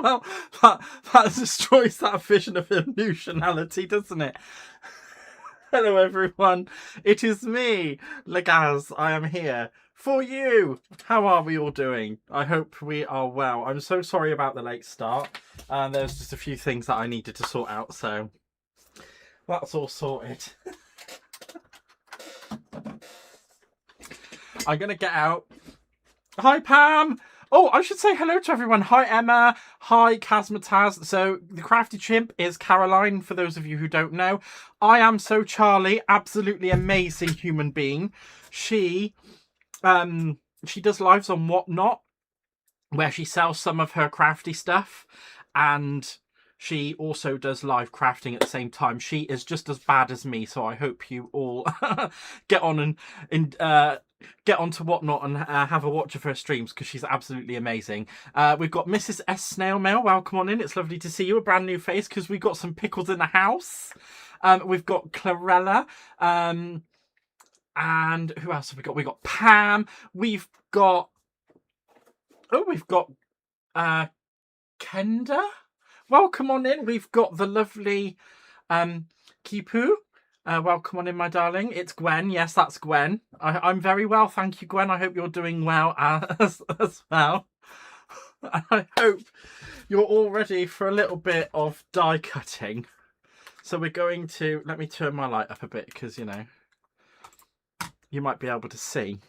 Well, that destroys that vision of illusionality, doesn't it? Hello everyone, it is me, Legaz. I am here for you. How are we all doing? I hope we are well. I'm so sorry about the late start. There's just a few things that I needed to sort out, so that's all sorted. I'm going to get out. Hi, Pam. Oh, I should say hello to everyone. Hi, Emma. Hi, Kazmataz. So, the Crafty Chimp is Caroline, for those of you who don't know. I am so Charlie, absolutely amazing human being. She does lives on Whatnot, where she sells some of her crafty stuff, and she also does live crafting at the same time. She is just as bad as me, so I hope you all get on and get onto Whatnot and have a watch of her streams, because she's absolutely amazing. We've got Mrs. S. Snail Mail. Welcome on in. It's lovely to see you. A brand new face, because we've got some pickles in the house. We've got Clarella. And who else have we got? We've got Pam. We've got Kenda. Welcome on in. We've got the lovely Kipu. Welcome on in, my darling. It's Gwen. Yes, that's Gwen. I'm very well, thank you, Gwen. I hope you're doing well as well. I hope you're all ready for a little bit of die cutting. So we're going to... Let me turn my light up a bit, because, you know, you might be able to see.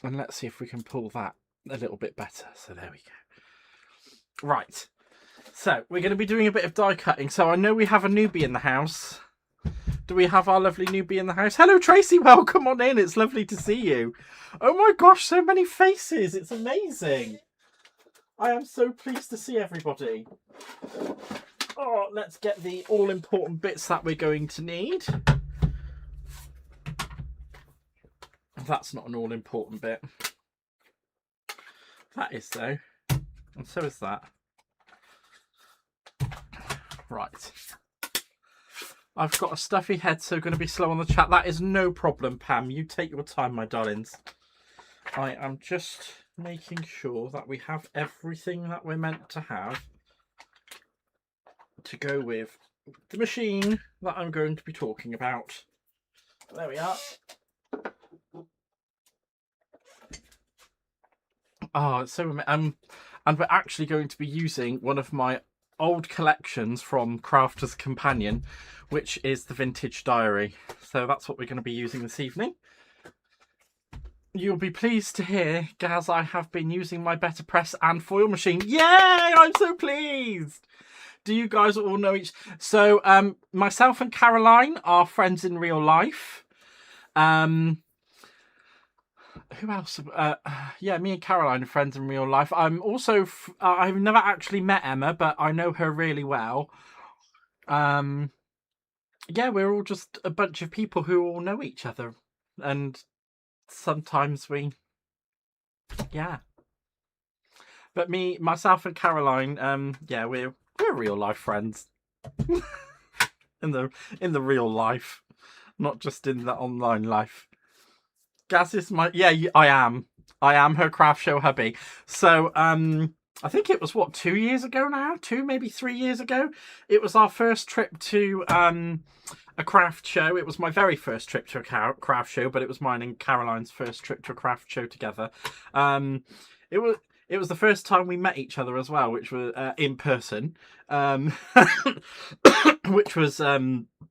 And let's see if we can pull that a little bit better. So there we go. Right. So we're going to be doing a bit of die cutting. So I know we have a newbie in the house. Do we have our lovely newbie in the house? Hello, Tracy. Welcome on in. It's lovely to see you. Oh my gosh, so many faces. It's amazing. I am so pleased to see everybody. Oh, let's get the all-important bits that we're going to need. That's not an all-important bit. That is, though. And so is that. Right. I've got a stuffy head, so going to be slow on the chat. That is no problem, Pam. You take your time, my darlings. I am just making sure that we have everything that we're meant to have to go with the machine that I'm going to be talking about. There we are. Oh, it's so and we're actually going to be using one of my old collections from Crafter's Companion, which is the Vintage Diary. So that's what we're going to be using this evening. You'll be pleased to hear, Gaz, I have been using my BetterPress and foil machine. Yay! I'm so pleased! Do you guys all know each... So, myself and Caroline are friends in real life. Who else? Yeah, me and Caroline are friends in real life. I'm also... I've never actually met Emma, but I know her really well. Yeah, we're all just a bunch of people who all know each other. And sometimes we... Yeah. But myself and Caroline, yeah, we're real life friends. in the real life. Not just in the online life. Gaz is my... Yeah, I am. I am her craft show hubby. So, I think it was, what, 2 years ago now? 2, maybe 3 years ago? It was our first trip to a craft show. It was my very first trip to a craft show, but it was mine and Caroline's first trip to a craft show together. It was the first time we met each other as well, which was in person, which was...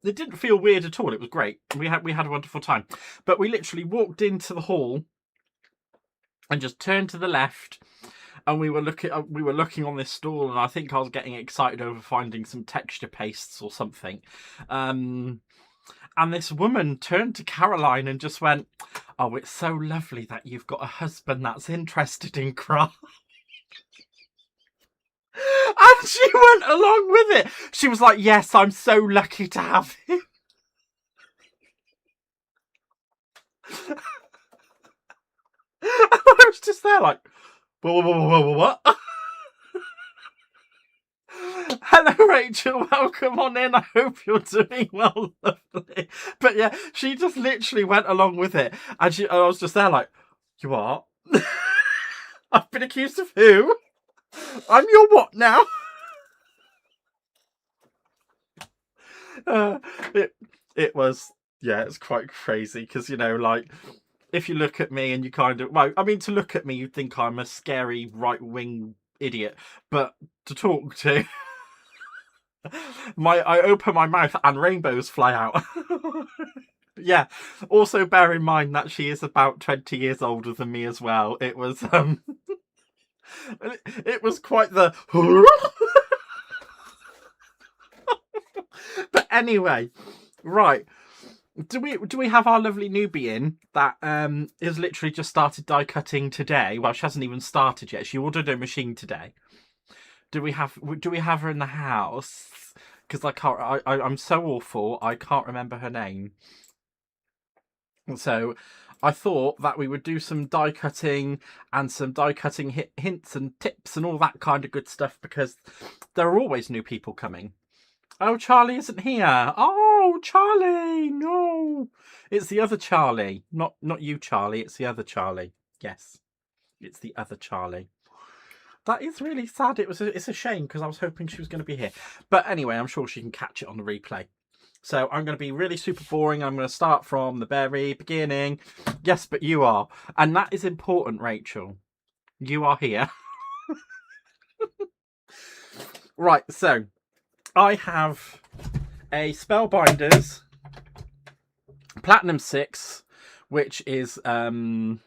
It didn't feel weird at all. It was great. We had a wonderful time. But we literally walked into the hall and just turned to the left, and we were looking on this stall, and I think I was getting excited over finding some texture pastes or something. And this woman turned to Caroline and just went, "Oh, it's so lovely that you've got a husband that's interested in craft." And she went along with it. She was like, "Yes, I'm so lucky to have him." And I was just there like, what? Hello, Rachel. Welcome on in. I hope you're doing well, lovely. But yeah, she just literally went along with it. And I was just there like, "You are?" "I've been accused of who? I'm your what now?" It was, yeah, it's quite crazy because, you know, like, if you look at me and you kind of, well, I mean, to look at me, you'd think I'm a scary right-wing idiot, but to talk to, I open my mouth and rainbows fly out. Yeah. Also, bear in mind that she is about 20 years older than me as well. It was, it was quite the. But anyway, right. Do we have our lovely newbie in that has literally just started die cutting today? Well, she hasn't even started yet. She ordered a machine today. Do we have her in the house? Because I'm so awful. I can't remember her name. So I thought that we would do some die cutting and some die cutting hints and tips and all that kind of good stuff, because there are always new people coming. Oh, Charlie isn't here. Oh, Charlie, no. It's the other Charlie. Not you, Charlie. It's the other Charlie. Yes, it's the other Charlie. That is really sad. It's a shame because I was hoping she was going to be here. But anyway, I'm sure she can catch it on the replay. So I'm going to be really super boring. I'm going to start from the very beginning. Yes, but you are. And that is important, Rachel. You are here. Right, so I have a Spellbinders Platinum 6, which is Reggie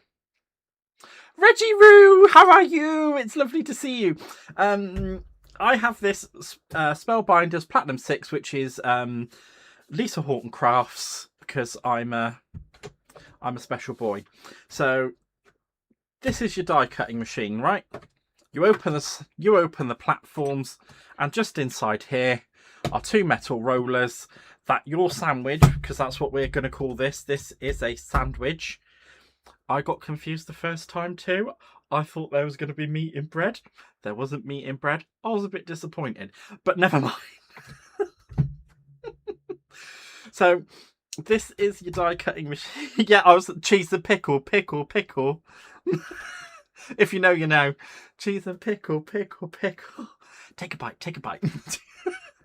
Roo, how are you? It's lovely to see you. I have this Spellbinders Platinum 6, which is Lisa Horton Crafts, because I'm a special boy. So this is your die cutting machine, right? You open the platforms, and just inside here are two metal rollers that your sandwich, because that's what we're going to call this. This is a sandwich. I got confused the first time too. I thought there was going to be meat in bread. There wasn't meat in bread. I was a bit disappointed, but never mind. So this is your die cutting machine. Yeah, I was cheese and pickle. If you know, you know. Cheese and pickle. Take a bite.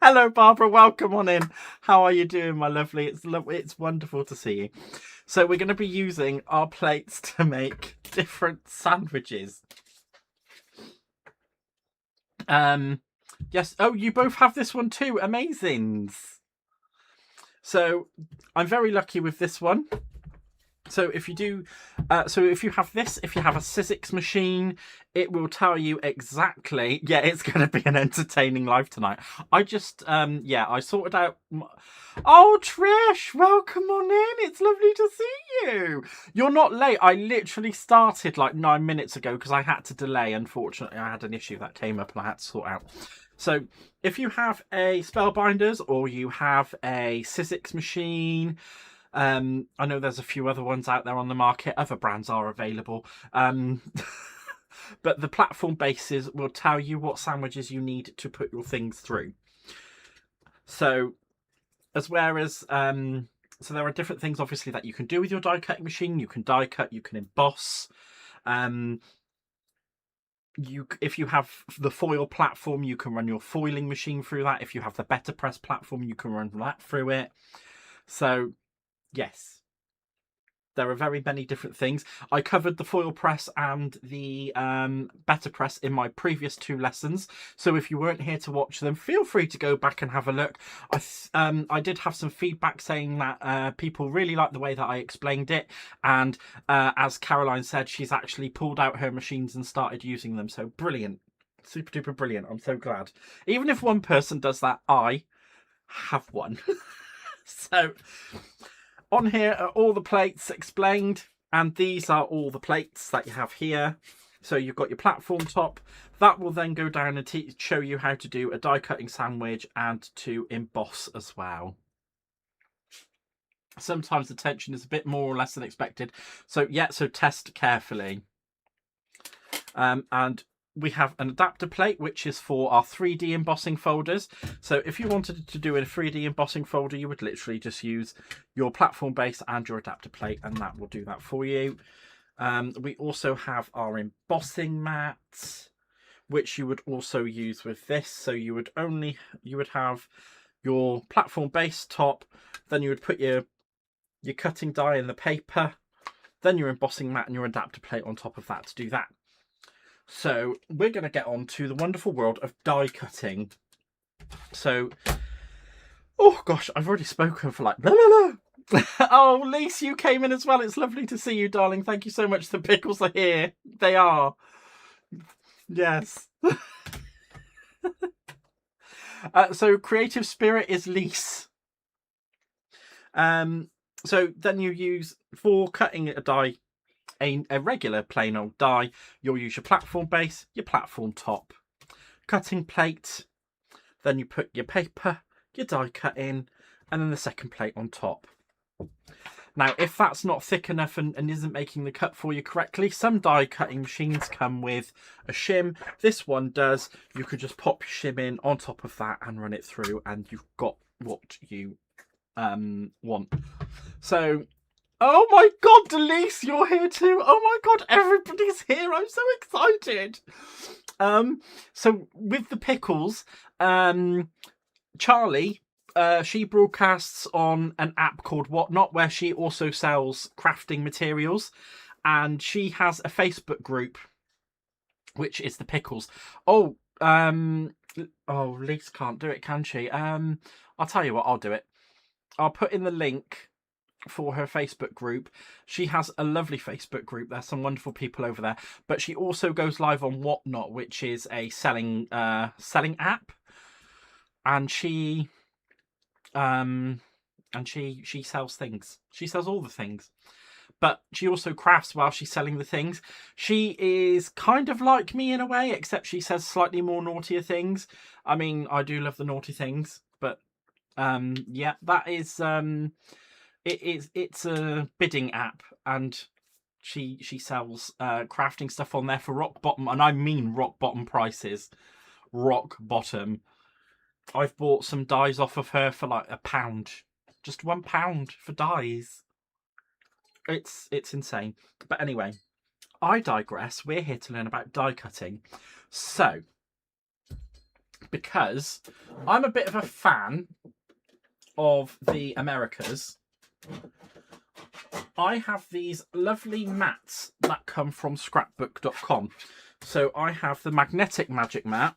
Hello, Barbara. Welcome on in. How are you doing, my lovely? It's wonderful to see you. So we're going to be using our plates to make different sandwiches. Yes. Oh, you both have this one too. Amazing. So I'm very lucky with this one. So if you do, if you have this, if you have a Sizzix machine, it will tell you exactly. Yeah, it's going to be an entertaining live tonight. I just, I sorted out. Oh, Trish, welcome on in. It's lovely to see you. You're not late. I literally started like 9 minutes ago because I had to delay. Unfortunately, I had an issue that came up and I had to sort out. So if you have a Spellbinders or you have a Sizzix machine, I know there's a few other ones out there on the market. Other brands are available. But the platform bases will tell you what sandwiches you need to put your things through. So so there are different things, obviously, that you can do with your die cutting machine. You can die cut, you can emboss. If you have the foil platform, you can run your foiling machine through that. If you have the BetterPress platform, you can run that through it. So yes, there are very many different things. I covered the foil press and the BetterPress in my previous 2 lessons. So if you weren't here to watch them, feel free to go back and have a look. I did have some feedback saying that people really liked the way that I explained it. And as Caroline said, she's actually pulled out her machines and started using them. So brilliant. Super duper brilliant. I'm so glad. Even if one person does that, I have one. So on here are all the plates explained, and these are all the plates that you have here. So you've got your platform top. That will then go down and show you how to do a die cutting sandwich and to emboss as well. Sometimes the tension is a bit more or less than expected. So yeah, so test carefully. And we have an adapter plate, which is for our 3D embossing folders. So if you wanted to do a 3D embossing folder, you would literally just use your platform base and your adapter plate, and that will do that for you. We also have our embossing mat, which you would also use with this. So you would have your platform base top, then you would put your cutting die in the paper, then your embossing mat and your adapter plate on top of that to do that. So we're going to get on to the wonderful world of die cutting. So, oh gosh, I've already spoken for like, blah, blah, blah. Oh, Lise, you came in as well. It's lovely to see you, darling. Thank you so much. The pickles are here. They are. Yes. So creative spirit is Lise. So then you use, for cutting a die, a regular plain old die, you'll use your platform base, your platform top, cutting plate, then you put your paper, your die cut in, and then the second plate on top. Now, if that's not thick enough and isn't making the cut for you correctly, some die cutting machines come with a shim. This one does. You could just pop your shim in on top of that and run it through, and you've got what you want. So, oh my God, Delise, you're here too. Oh my God, everybody's here. I'm so excited. So with the pickles, Charlie, she broadcasts on an app called Whatnot, where she also sells crafting materials, and she has a Facebook group, which is the pickles. Oh, Lise can't do it, can she? I'll tell you what, I'll do it. I'll put in the link for her Facebook group. She has a lovely Facebook group. There's some wonderful people over there, but she also goes live on Whatnot, which is a selling app, and she sells things. She sells all the things, but she also crafts while she's selling the things. She is kind of like me in a way, except she says slightly more naughtier things. I mean, I do love the naughty things, but yeah, that is it's a bidding app, and she sells crafting stuff on there for rock bottom, and I mean rock bottom prices. Rock bottom. I've bought some dies off of her for like £1, just £1 for dies. It's insane. But anyway, I digress. We're here to learn about die cutting. So, because I'm a bit of a fan of the Americas, I have these lovely mats that come from scrapbook.com. So I have the magnetic magic mat,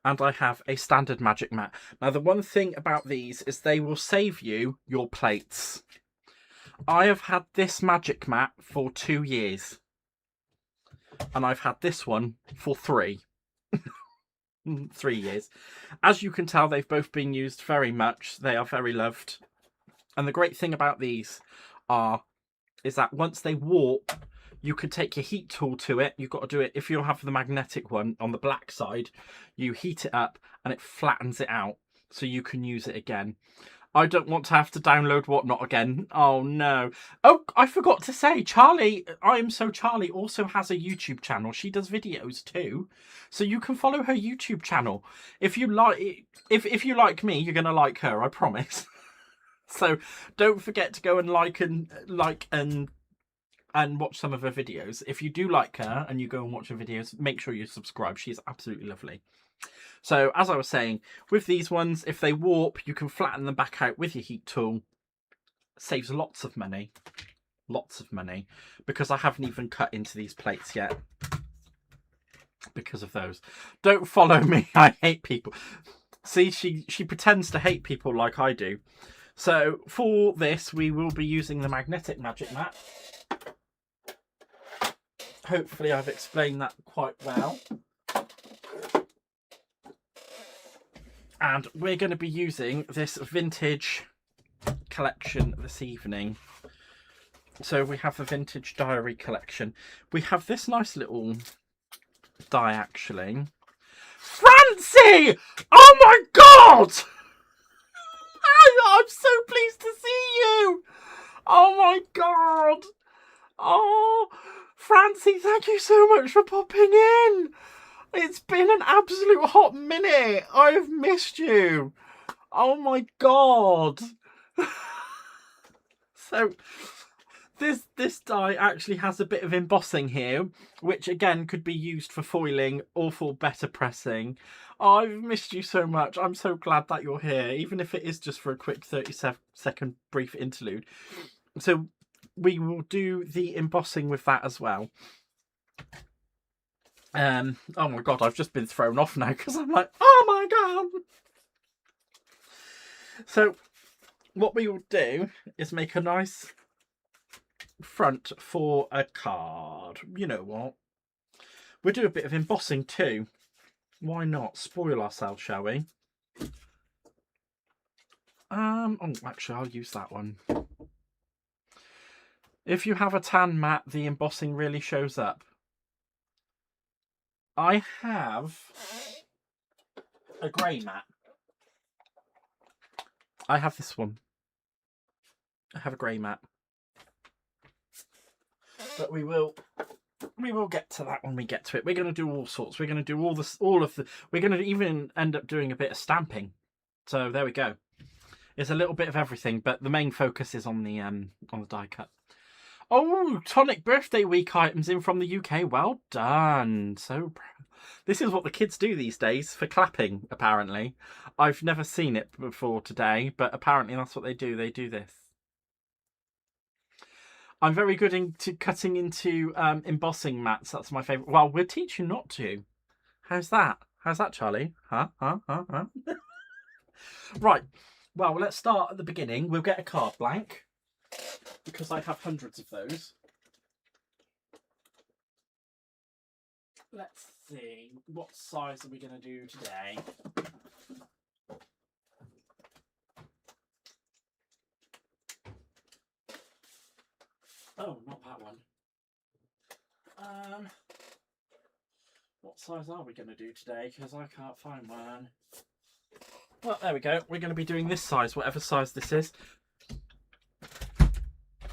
and I have a standard magic mat. Now, the one thing about these is they will save you your plates. I have had this magic mat for 2 years, and I've had this one for 3. 3 years. As you can tell, they've both been used very much. They are very loved. And the great thing about these is that once they warp, you can take your heat tool to it. You've got to do it, if you have the magnetic one on the black side, you heat it up and it flattens it out so you can use it again. I don't want to have to download Whatnot again. Oh no. Oh, I forgot to say, Charlie, I Am So Charlie also has a YouTube channel. She does videos too. So you can follow her YouTube channel. If you like me, you're gonna like her, I promise. So don't forget to go and like and watch some of her videos. If you do like her and you go and watch her videos, make sure you subscribe. She is absolutely lovely. So as I was saying, with these ones, if they warp, you can flatten them back out with your heat tool. Saves lots of money. Lots of money. Because I haven't even cut into these plates yet. Because of those. Don't follow me. I hate people. See, she pretends to hate people like I do. So for this, we will be using the magnetic magic mat. Hopefully I've explained that quite well. And we're going to be using this vintage collection this evening. So we have the vintage diary collection. We have this nice little die actually. Francie! Oh my God! I'm so pleased to see you! Oh my God! Oh, Francie, thank you so much for popping in. It's been an absolute hot minute. I've missed you. Oh my God. So this die actually has a bit of embossing here, which again could be used for foiling or for better pressing. Oh, I've missed you so much. I'm so glad that you're here, even if it is just for a quick 30-second brief interlude. So we will do the embossing with that as well. Oh my god, I've just been thrown off now because I'm like, oh my god. So what we will do is make a nice front for a card. You know what? We'll do a bit of embossing too. Why not? Spoil ourselves, shall we? Oh, actually, I'll use that one. If you have a tan mat, the embossing really shows up. I have a grey mat. I have this one. I have a grey mat. But we will get to that when we get to it. We're going to do all sorts. We're going to do we're going to even end up doing a bit of stamping. So there we go. It's a little bit of everything, but the main focus is on the die cut. Oh, Tonic birthday week items in from the UK. Well done. So this is what the kids do these days for clapping, apparently. I've never seen it before today, but apparently that's what they do. They do this. I'm very good into cutting into embossing mats. That's my favourite. Well, we'll teach you not to. How's that? How's that, Charlie? Huh? Right. Well, let's start at the beginning. We'll get a card blank, because I have hundreds of those. Let's see. What size are we going to do today? Oh, not that one. What size are we going to do today? Because I can't find one. Well, there we go. We're going to be doing this size, whatever size this is.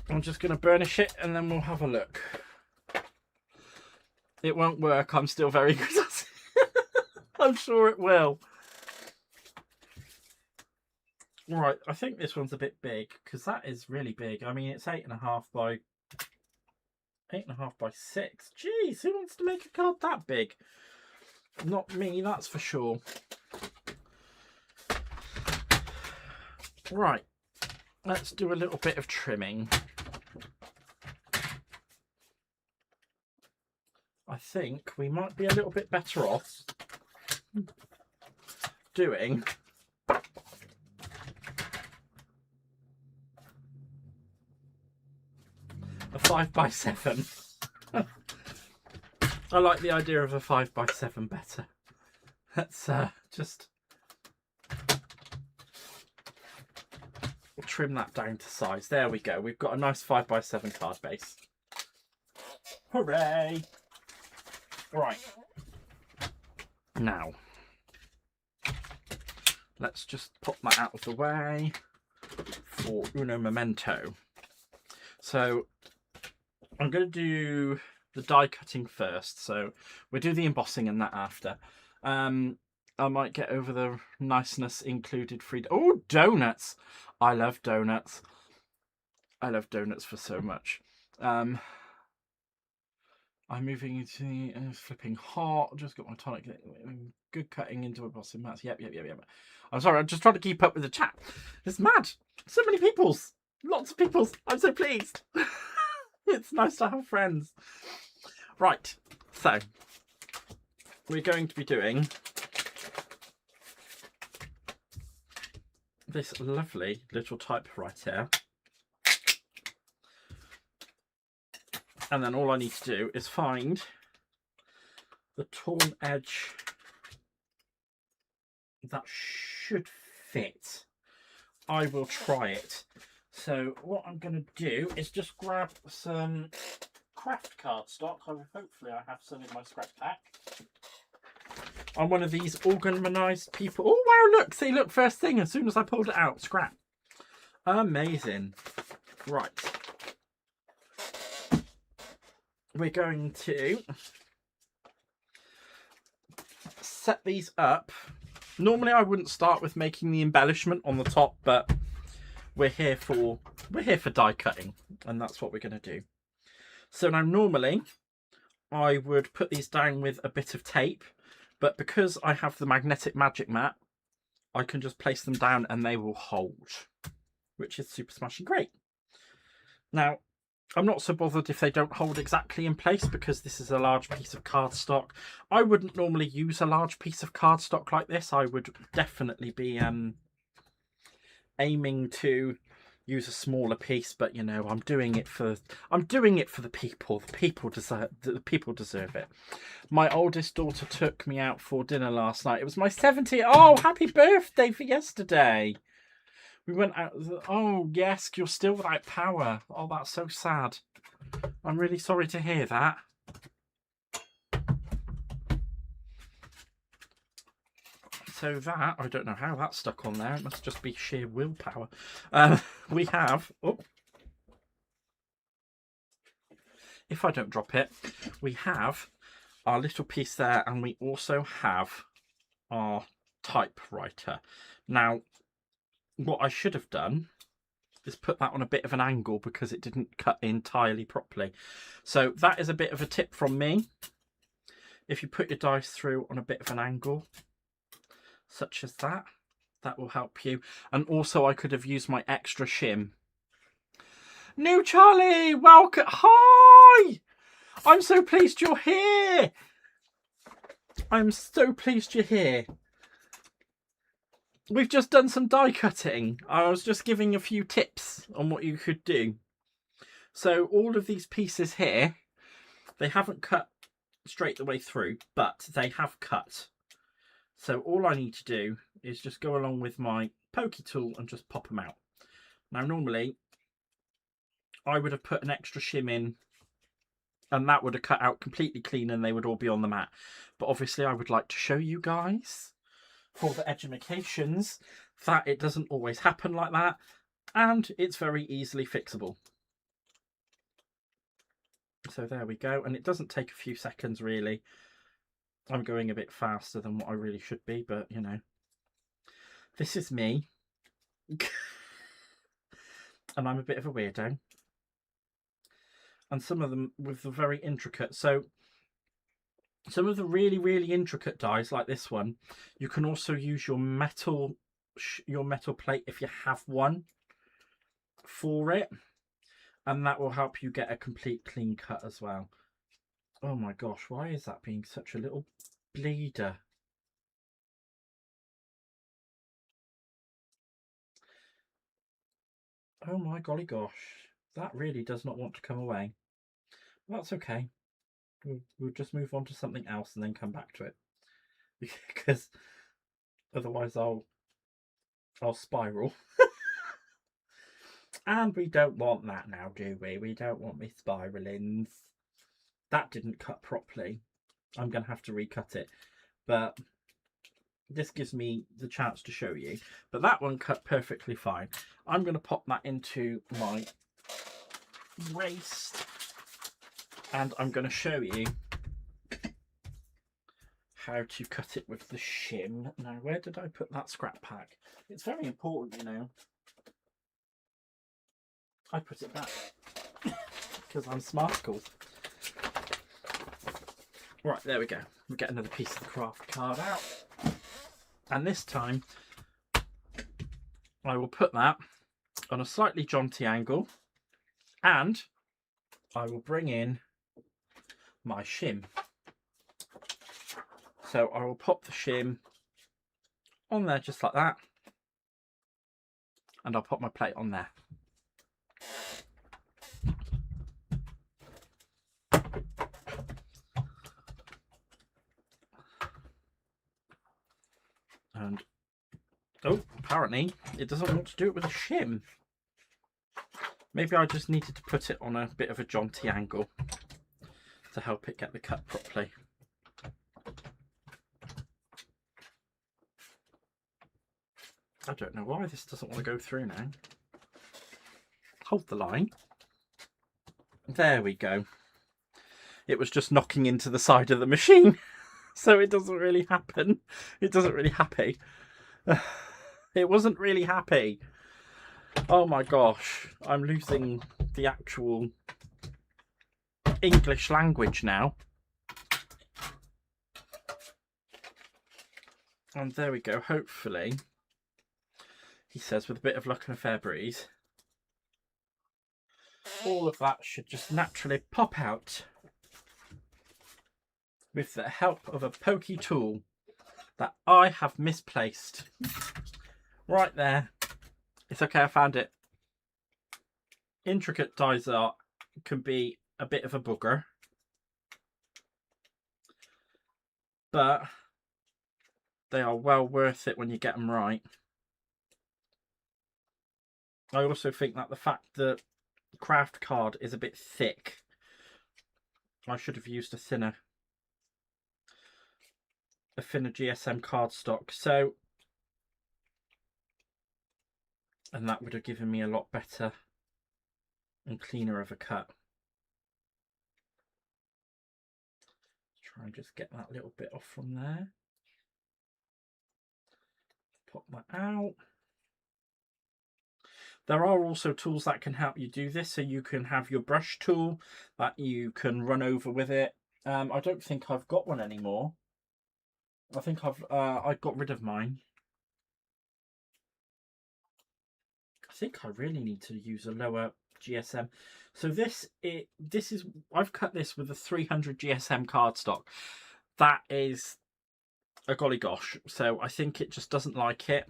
I'm just going to burnish it and then we'll have a look. It won't work. I'm still very good at it. I'm sure it will. Right, I think this one's a bit big because that is really big. I mean, it's 8.5 by 6. Jeez, who wants to make a card that big? Not me, that's for sure. Right, let's do a little bit of trimming. I think we might be a little bit better off doing a 5x7. I like the idea of a 5x7 better. Let's just trim that down to size. There we go. We've got a nice 5x7 card base. Hooray! Right. Now, let's just pop that out of the way for uno momento. So I'm going to do the die cutting first. So we'll do the embossing and that after. I might get over the niceness included free. Oh, donuts! I love donuts. I love donuts for so much. I'm moving into the flipping hot. Just got my tonic. Good cutting into embossing mats. Yep. I'm sorry. I'm just trying to keep up with the chat. It's mad. So many peoples. Lots of peoples. I'm so pleased. It's nice to have friends. Right. So we're going to be doing this lovely little typewriter. And then all I need to do is find the torn edge that should fit. I will try it. So what I'm going to do is just grab some craft cardstock. Hopefully I have some in my scrap pack. I'm one of these organised people. Oh wow, look, see, look, first thing, as soon as I pulled it out, scrap. Amazing. Right. We're going to set these up. Normally I wouldn't start with making the embellishment on the top, but we're here for die cutting, and that's what we're going to do. So now normally I would put these down with a bit of tape, But because I have the magnetic magic mat, I can just place them down and they will hold, which is super smashing great. Now, I'm not so bothered if they don't hold exactly in place because this is a large piece of cardstock. I wouldn't normally use a large piece of cardstock like this. I would definitely be aiming to use a smaller piece, but you know, I'm doing it for the people. The people deserve it. My oldest daughter took me out for dinner last night. It was my 70th. Oh, happy birthday for yesterday. We went out. Oh, yes, you're still without power. Oh, that's so sad. I'm really sorry to hear that. So that, I don't know how that's stuck on there. It must just be sheer willpower. We have, oh, if I don't drop it, we have our little piece there, and we also have our typewriter. Now, what I should have done is put that on a bit of an angle because it didn't cut entirely properly. So that is a bit of a tip from me. If you put your dice through on a bit of an angle, such as that, that will help you. And also I could have used my extra shim. New Charlie, welcome. Hi! I'm so pleased you're here. I'm so pleased you're here. We've just done some die cutting. I was just giving a few tips on what you could do. So all of these pieces here, they haven't cut straight the way through, but they have cut. So all I need to do is just go along with my pokey tool and just pop them out. Now normally I would have put an extra shim in and that would have cut out completely clean and they would all be on the mat. But obviously I would like to show you guys for the edumacations that it doesn't always happen like that and it's very easily fixable. So there we go, and it doesn't take a few seconds really. I'm going a bit faster than what I really should be, but you know, this is me. And I'm a bit of a weirdo. And some of them with the very intricate. So some of the really, really intricate dies like this one, you can also use your metal plate if you have one for it. And that will help you get a complete clean cut as well. Oh my gosh, why is that being such a little bleeder? Oh my golly gosh, that really does not want to come away. Well, that's okay. We'll just move on to something else and then come back to it. Because otherwise I'll spiral. And we don't want that now, do we? We don't want me spiralings. That didn't cut properly. I'm going to have to recut it. But this gives me the chance to show you. But that one cut perfectly fine. I'm going to pop that into my waste. And I'm going to show you how to cut it with the shim. Now, where did I put that scrap pack? It's very important, you know. I put it back because I'm smarticle. Right, there we go. We'll get another piece of the craft card out. And this time, I will put that on a slightly jaunty angle. And I will bring in my shim. So I will pop the shim on there just like that. And I'll pop my plate on there. And oh, apparently it doesn't want to do it with a shim. Maybe I just needed to put it on a bit of a jaunty angle to help it get the cut properly. I don't know why this doesn't want to go through now. Hold the line. There we go. It was just knocking into the side of the machine. So it doesn't really happen. It doesn't really happy. It wasn't really happy. Oh my gosh. I'm losing the actual English language now. And there we go. Hopefully, he says, with a bit of luck and a fair breeze, all of that should just naturally pop out with the help of a pokey tool that I have misplaced. Right there. It's okay, I found it. Intricate dies art can be a bit of a booger, but they are well worth it when you get them right. I also think that the fact that the craft card is a bit thick, I should have used a thinner GSM cardstock. So, and that would have given me a lot better and cleaner of a cut. Try and just get that little bit off from there. Pop that out. There are also tools that can help you do this. So you can have your brush tool that you can run over with it. I don't think I've got one anymore. I think I got rid of mine. I think I really need to use a lower GSM. So this is I've cut this with a 300 GSM cardstock. That is a golly gosh. So I think it just doesn't like it.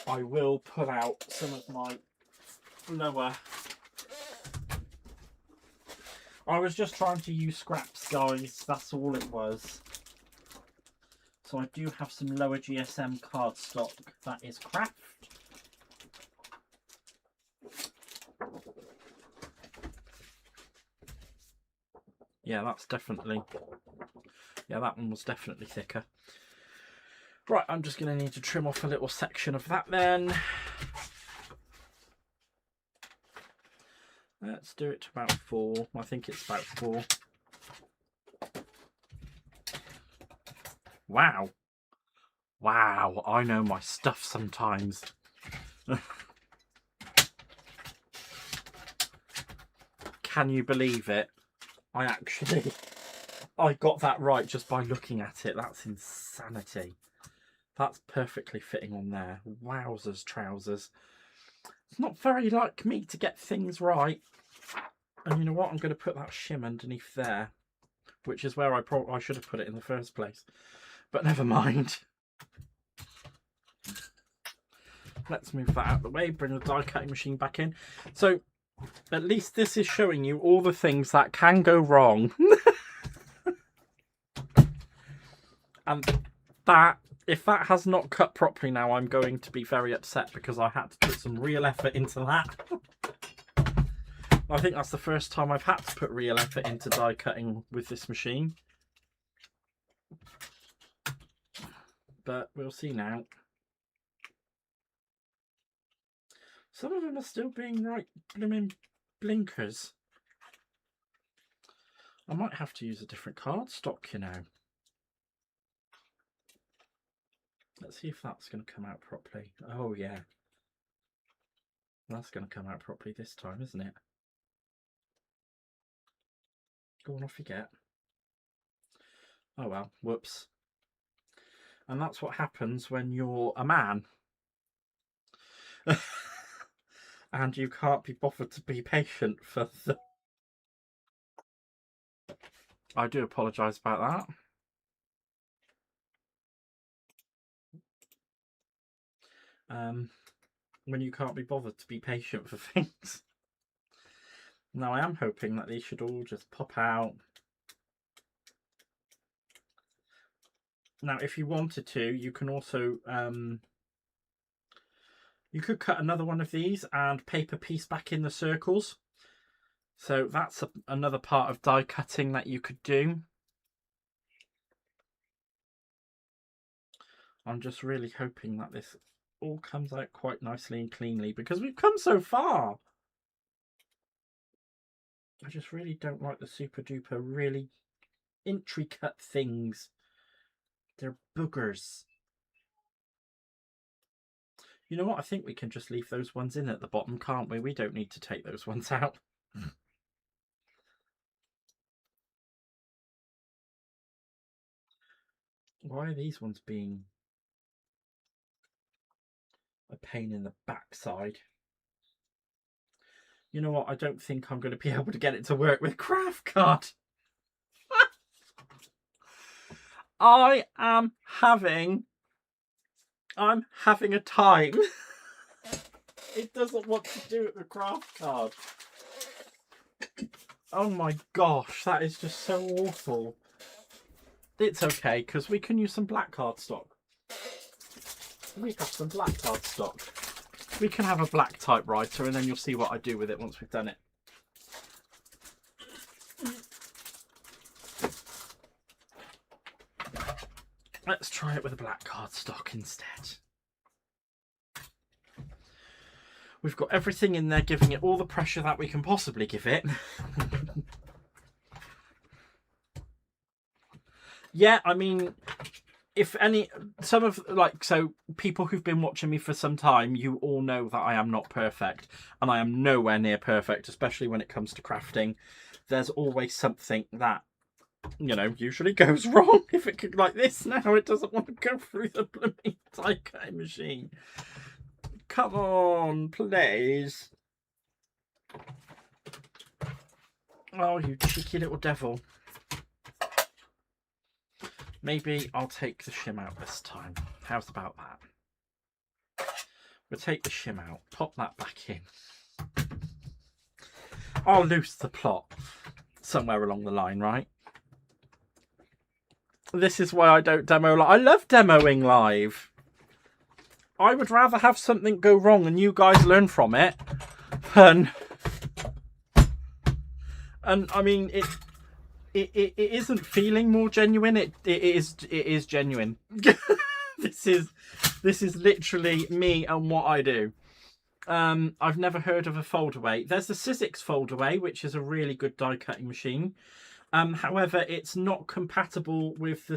I will pull out some of my lower. I was just trying to use scraps, guys. That's all it was. So I do have some lower GSM cardstock that is craft. Yeah, that's definitely, yeah, that one was definitely thicker. Right, I'm just going to need to trim off a little section of that then. Let's do it to about 4. I think it's about 4. Wow. Wow, I know my stuff sometimes. Can you believe it? I got that right just by looking at it. That's insanity. That's perfectly fitting on there. Wowzers, trousers. It's not very like me to get things right. And you know what? I'm going to put that shim underneath there, which is where I should have put it in the first place. But never mind. Let's move that out of the way. Bring the die cutting machine back in. So at least this is showing you all the things that can go wrong. And that, if that has not cut properly now, I'm going to be very upset because I had to put some real effort into that. I think that's the first time I've had to put real effort into die cutting with this machine. But we'll see now. Some of them are still being right blooming blinkers. I might have to use a different cardstock, you know. Let's see if that's going to come out properly. Oh, yeah. That's going to come out properly this time, isn't it? Go on, off you get. Oh, well. Whoops. And that's what happens when you're a man. And you can't be bothered to be patient for the... I do apologise about that. When you can't be bothered to be patient for things. Now I am hoping that these should all just pop out. Now if you wanted to, you can also you could cut another one of these and paper piece back in the circles. So that's another part of die cutting that you could do. I'm just really hoping that this all comes out quite nicely and cleanly because we've come so far. I just really don't like the super duper really intricate things. They're boogers. You know what? I think we can just leave those ones in at the bottom, can't we? We don't need to take those ones out. Why are these ones being a pain in the backside? You know what? I don't think I'm going to be able to get it to work with craft card. I'm having a time. It doesn't want to do it with craft card. Oh my gosh, that is just so awful. It's okay, because we can use some black cardstock. We have some black cardstock. We can have a black typewriter, and then you'll see what I do with it once we've done it. Let's try it with a black cardstock instead. We've got everything in there, giving it all the pressure that we can possibly give it. Yeah, I mean, if any, some of, like, so people who've been watching me for some time, you all know that I am not perfect. And I am nowhere near perfect, especially when it comes to crafting. There's always something that, you know, usually goes wrong. If it could, like this now, it doesn't want to go through the blooming die cutting machine. Come on, please. Oh, you cheeky little devil. Maybe I'll take the shim out this time. How's about that? We'll take the shim out, pop that back in. I'll loose the plot somewhere along the line, right? This is why I don't demo live. I love demoing live. I would rather have something go wrong and you guys learn from it than... And I mean, it isn't feeling more genuine. It is genuine. This is literally me and what I do. I've never heard of a foldaway. There's the Sizzix foldaway, which is a really good die cutting machine. However, it's not compatible with the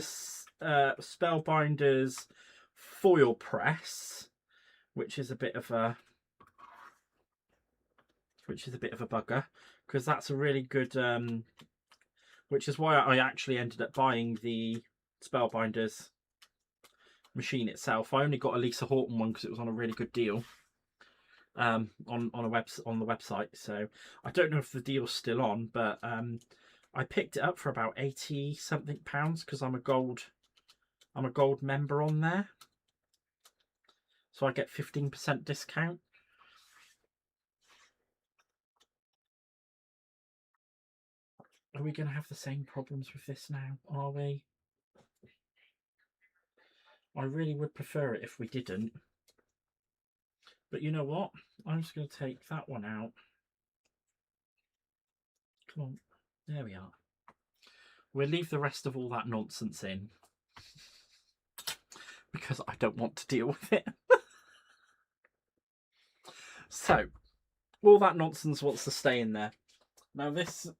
Spellbinders foil press, which is a bit of a bugger, because that's a really good which is why I actually ended up buying the Spellbinders machine itself. I only got a Lisa Horton one because it was on a really good deal on the website. So I don't know if the deal's still on, but I picked it up for about 80 something pounds because I'm a gold member on there. So I get 15% discount. Are we going to have the same problems with this now? Are we? I really would prefer it if we didn't. But you know what? I'm just going to take that one out. Come on. There we are. We'll leave the rest of all that nonsense in. Because I don't want to deal with it. So, all that nonsense wants to stay in there. Now this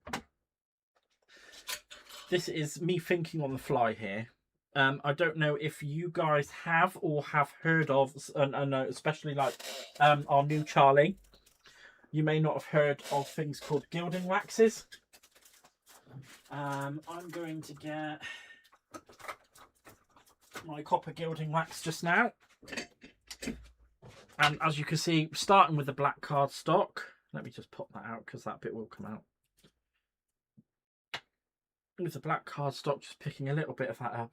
is me thinking on the fly here. I don't know if you guys have or have heard of, and especially like our new Charlie. You may not have heard of things called gilding waxes. I'm going to get my copper gilding wax just now. And as you can see, starting with the black cardstock. Let me just pop that out because that bit will come out. With the black cardstock, just picking a little bit of that up.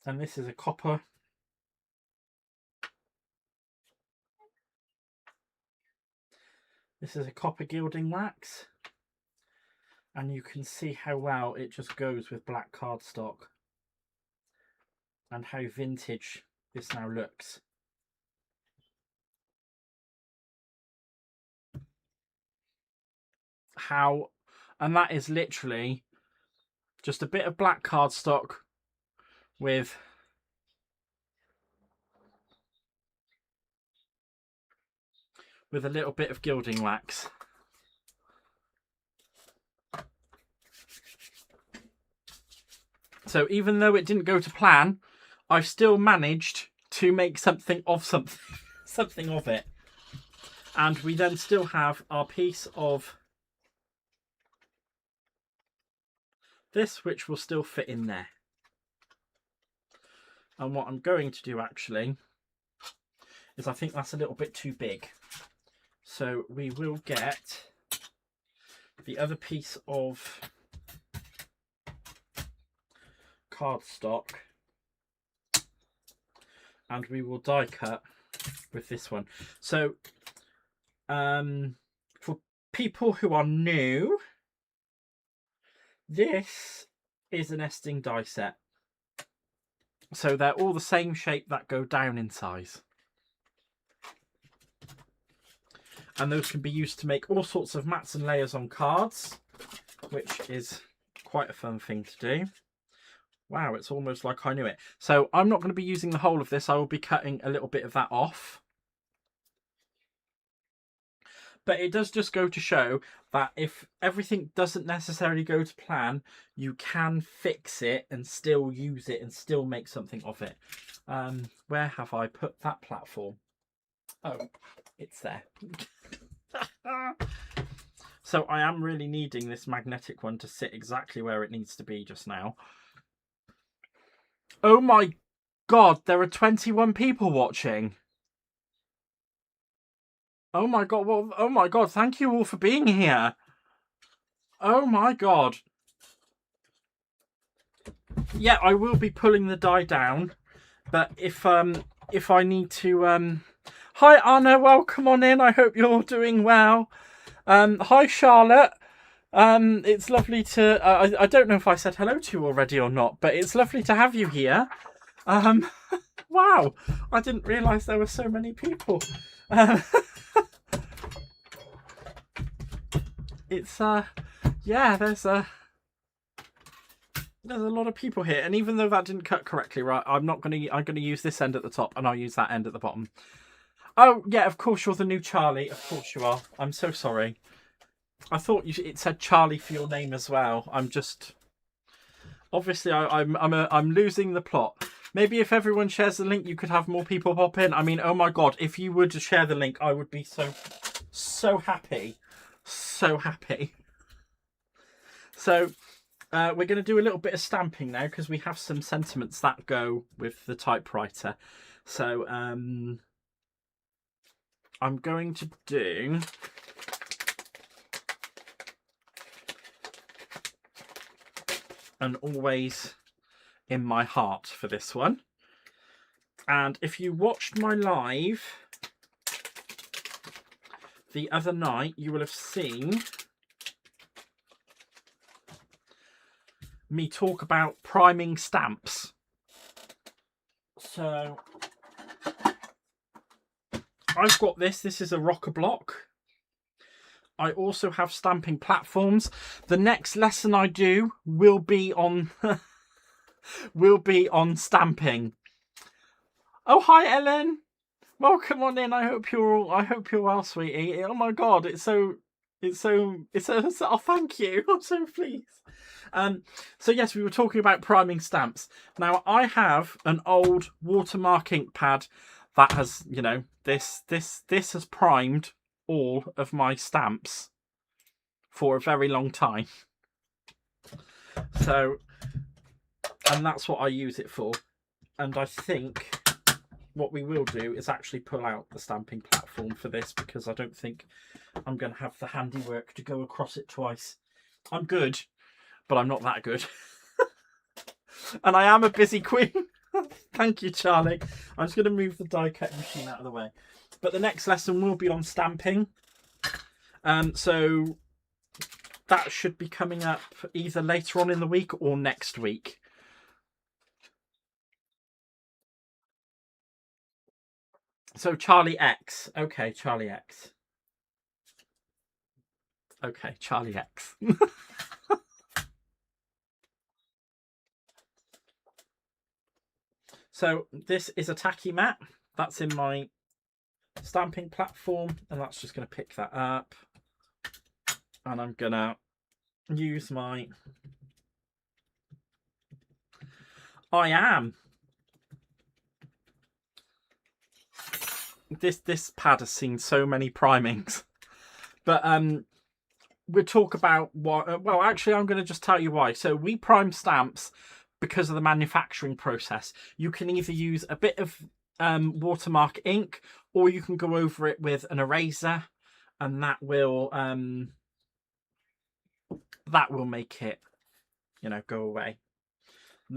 And this is a copper. This is a copper gilding wax. And you can see how well it just goes with black cardstock. And how vintage this now looks. And that is literally just a bit of black cardstock with a little bit of gilding wax. So even though it didn't go to plan, I've still managed to make something of it. And we then still have our piece of this, which will still fit in there. And what I'm going to do actually is I think that's a little bit too big. So we will get the other piece of cardstock and we will die cut with this one. So for people who are new, this is a nesting die set. So they're all the same shape that go down in size. And those can be used to make all sorts of mats and layers on cards, which is quite a fun thing to do. Wow, it's almost like I knew it. So I'm not going to be using the whole of this. I will be cutting a little bit of that off. But it does just go to show that if everything doesn't necessarily go to plan, you can fix it and still use it and still make something of it. Where have I put that platform? Oh, it's there. So I am really needing this magnetic one to sit exactly where it needs to be just now. Oh my God, there are 21 people watching. Oh my God, well, oh my God, thank you all for being here. Oh my God. Yeah, I will be pulling the die down, but if I need to hi Anna, welcome on in. I hope you're doing well. Hi Charlotte. It's lovely to I don't know if I said hello to you already or not, but it's lovely to have you here. Wow, I didn't realise there were so many people. It's yeah, there's a lot of people here, and even though that didn't cut correctly, right, I'm gonna use this end at the top and I'll use that end at the bottom. Oh yeah, of course you're the new Charlie. Of course you are. I'm so sorry. I thought it said Charlie for your name as well. I'm just obviously I'm losing the plot. Maybe if everyone shares the link, you could have more people pop in. I mean, oh my God, if you were to share the link, I would be so happy. So happy. So we're going to do a little bit of stamping now because we have some sentiments that go with the typewriter. So I'm going to do an always in my heart for this one. And if you watched my live the other night, you will have seen me talk about priming stamps. So I've got this. This is a rocker block. I also have stamping platforms. The next lesson I do will be on stamping. Oh, hi Ellen. Welcome on in. I hope you're well, sweetie. Oh my God, it's so oh, thank you. I'm so pleased. So yes, we were talking about priming stamps. Now I have an old watermark ink pad that has, you know, this has primed all of my stamps for a very long time. So, and that's what I use it for. And I think what we will do is actually pull out the stamping platform for this, because I don't think I'm going to have the handiwork to go across it twice. I'm good, but I'm not that good. And I am a busy queen. Thank you, Charlie. I'm just going to move the die cut machine out of the way. But the next lesson will be on stamping. So that should be coming up either later on in the week or next week. So Charlie X. Okay, Charlie X. Okay, Charlie X. So this is a tacky mat. That's in my stamping platform, and that's just going to pick that up. And I'm going to use my... I am. This pad has seen so many primings. But we'll talk about what... well, actually, I'm going to just tell you why. So we prime stamps because of the manufacturing process. You can either use a bit of watermark ink, or you can go over it with an eraser, and that will make it, you know, go away.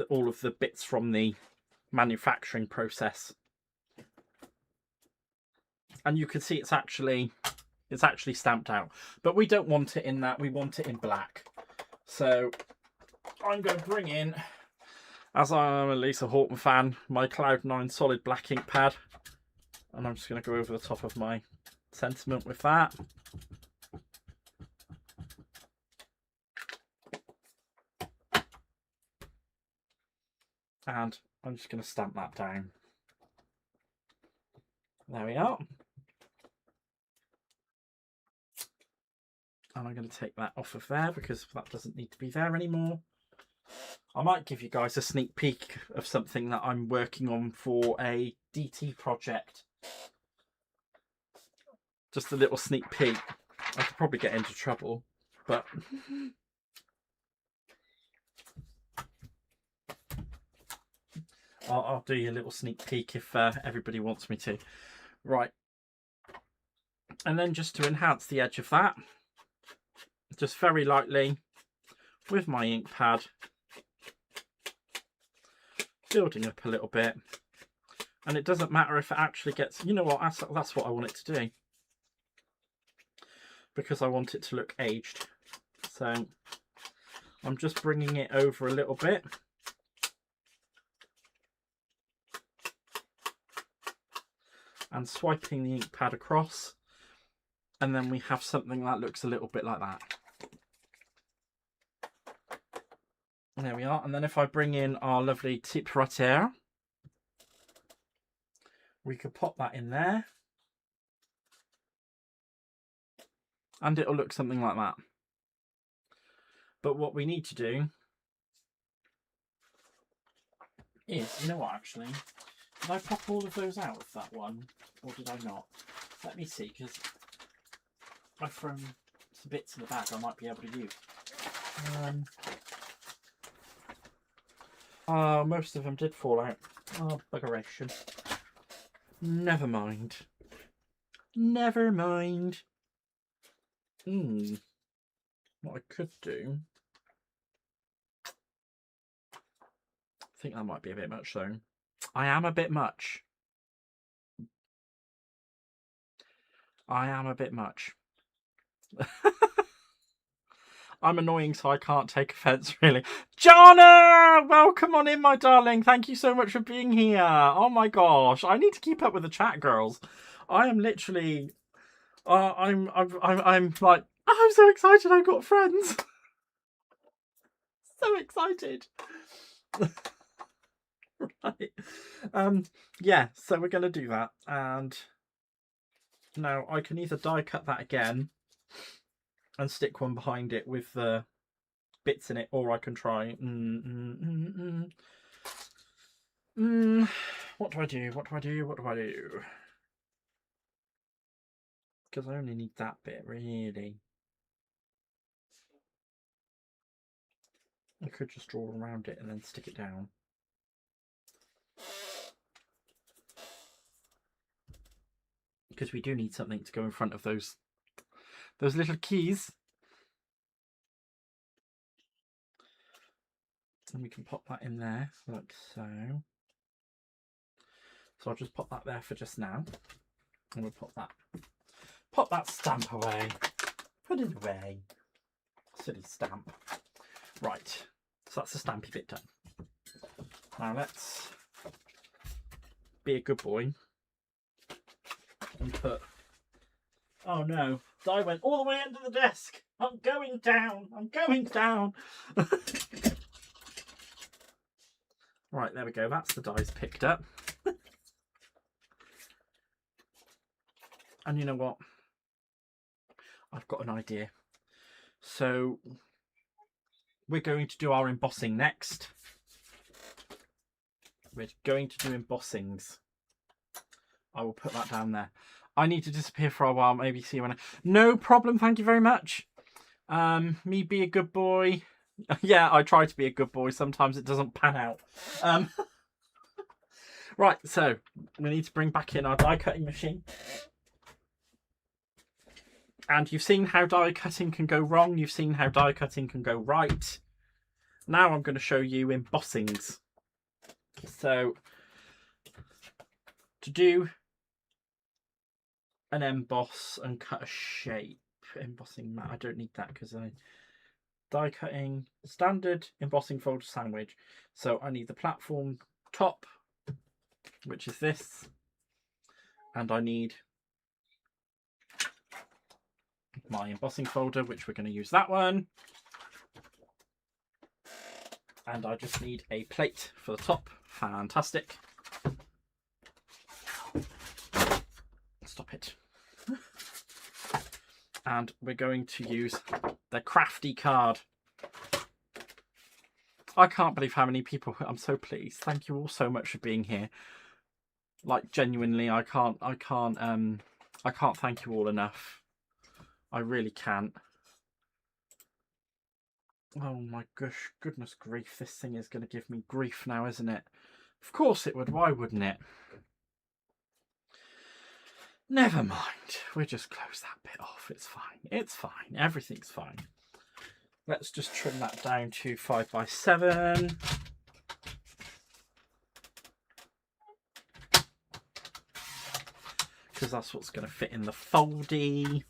All of the bits from the manufacturing process. And you can see it's actually stamped out, but we don't want it in that. We want it in black. So I'm going to bring in, as I'm a Lisa Horton fan, my Cloud9 solid black ink pad, and I'm just going to go over the top of my sentiment with that. And I'm just going to stamp that down. There we are. And I'm going to take that off of there because that doesn't need to be there anymore. I might give you guys a sneak peek of something that I'm working on for a DT project. Just a little sneak peek. I could probably get into trouble, but... I'll do you a little sneak peek if everybody wants me to. Right. And then just to enhance the edge of that, just very lightly with my ink pad, building up a little bit. And it doesn't matter if it actually gets, you know what, that's what I want it to do, because I want it to look aged. So I'm just bringing it over a little bit. And swiping the ink pad across, and then we have something that looks a little bit like that. There we are. And then if I bring in our lovely typewriter, we could pop that in there, and it'll look something like that. But what we need to do is, you know what, actually, did I pop all of those out of that one, or did I not? Let me see, because I've thrown some bits in the bag I might be able to use. Most of them did fall out. Oh, buggeration. Never mind. Never mind. What I could do... I think that might be a bit much, though. I am a bit much. I am a bit much. I'm annoying, so I can't take offence, really. Jana! Welcome on in, my darling. Thank you so much for being here. Oh my gosh. I need to keep up with the chat, girls. I am literally... I'm like... I'm so excited I've got friends. So excited. Right. Yeah, so we're going to do that. And now I can either die cut that again and stick one behind it with the bits in it, or I can try... What do I do? What do I do? What do I do? Because I only need that bit, really. I could just draw around it and then stick it down. Because we do need something to go in front of those little keys. And we can pop that in there, like so. So I'll just pop that there for just now. And we'll pop that stamp away. Put it away. Silly stamp. Right, so that's the stampy bit done. Now let's be a good boy and put... Oh no, die went all the way under the desk. I'm going down. I'm going down. Right, there we go. That's the dies picked up. And you know what? I've got an idea. So we're going to do our embossing next. We're going to do embossings. I will put that down there. I need to disappear for a while, maybe see when I... No problem, thank you very much. Me be a good boy. Yeah, I try to be a good boy. Sometimes it doesn't pan out. Right, so we need to bring back in our die cutting machine. And you've seen how die cutting can go wrong. You've seen how die cutting can go right. Now I'm going to show you embossings. So to do an emboss and cut a shape, embossing mat, I don't need that because I die cutting standard embossing folder sandwich. So I need the platform top, which is this, and I need my embossing folder, which we're going to use that one, and I just need a plate for the top. Fantastic. Stop it. And we're going to use the Crafty card. I can't believe how many people. I'm so pleased. Thank you all so much for being here. Like, genuinely, I can't thank you all enough. I really can't. Oh my gosh, goodness grief, this thing is going to give me grief now, isn't it? Of course it would, why wouldn't it? Never mind, we'll just close that bit off, it's fine, everything's fine. Let's just trim that down to 5x7. Because that's what's going to fit in the foldy.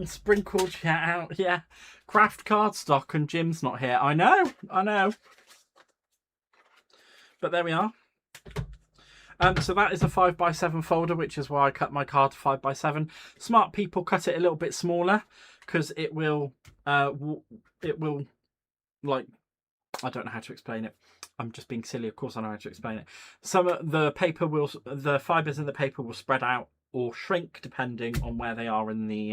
Sprinkled out, yeah. Craft cardstock and Jim's not here. I know. But there we are. So that is a 5x7 folder, which is why I cut my card to 5x7. Smart people cut it a little bit smaller because it will, like, I don't know how to explain it. I'm just being silly. Of course I know how to explain it. Some of the paper will, the fibers in the paper will spread out or shrink depending on where they are in the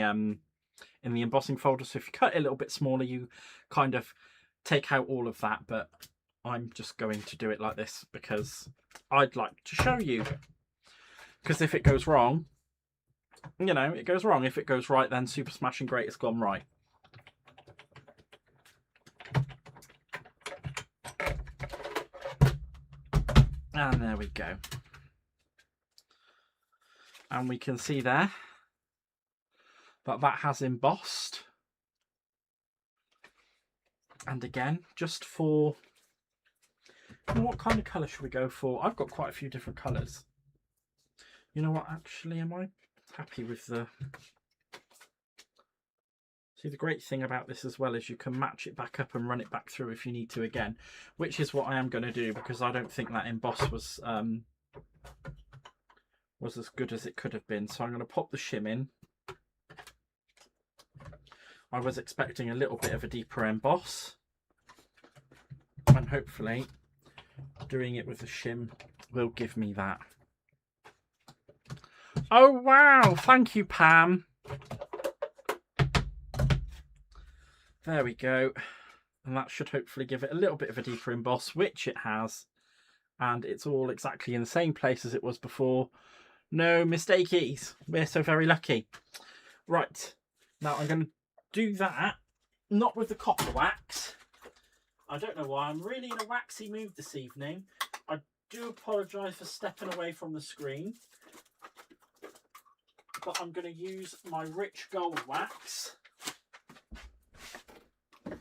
embossing folder. So if you cut it a little bit smaller, you kind of take out all of that. But I'm just going to do it like this because I'd like to show you. Because if it goes wrong, you know, it goes wrong. If it goes right, then super smashing great, it's gone right. And there we go. And we can see there that that has embossed. And again, just for, you know, what kind of colour should we go for? I've got quite a few different colours. You know what, actually, am I happy with the... See, the great thing about this as well is you can match it back up and run it back through if you need to again, which is what I am going to do because I don't think that emboss was as good as it could have been. So I'm going to pop the shim in. I was expecting a little bit of a deeper emboss, and hopefully doing it with the shim will give me that. Oh wow, thank you, Pam. There we go. And that should hopefully give it a little bit of a deeper emboss, which it has. And it's all exactly in the same place as it was before. No mistakeys. We're so very lucky. Right, now I'm going to do that, not with the copper wax. I don't know why, I'm really in a waxy mood this evening. I do apologise for stepping away from the screen. But I'm going to use my rich gold wax. And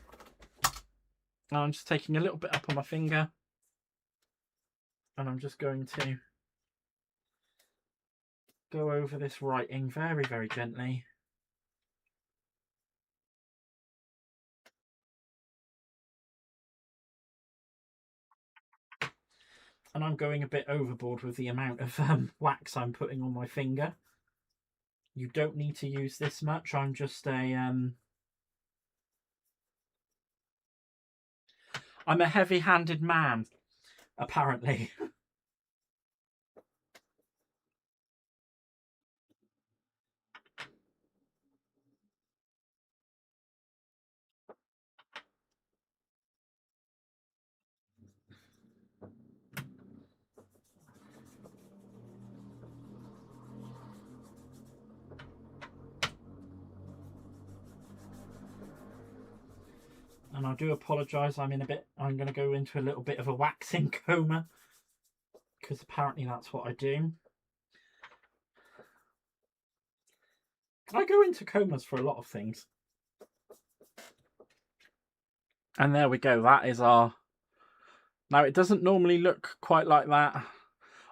I'm just taking a little bit up on my finger. And I'm just going to go over this writing very, very gently. And I'm going a bit overboard with the amount of wax I'm putting on my finger. You don't need to use this much. I'm just I'm a heavy-handed man, apparently. And I do apologise, I'm going to go into a little bit of a waxing coma, because apparently that's what I do. I go into comas for a lot of things. And there we go, that is our... Now, it doesn't normally look quite like that.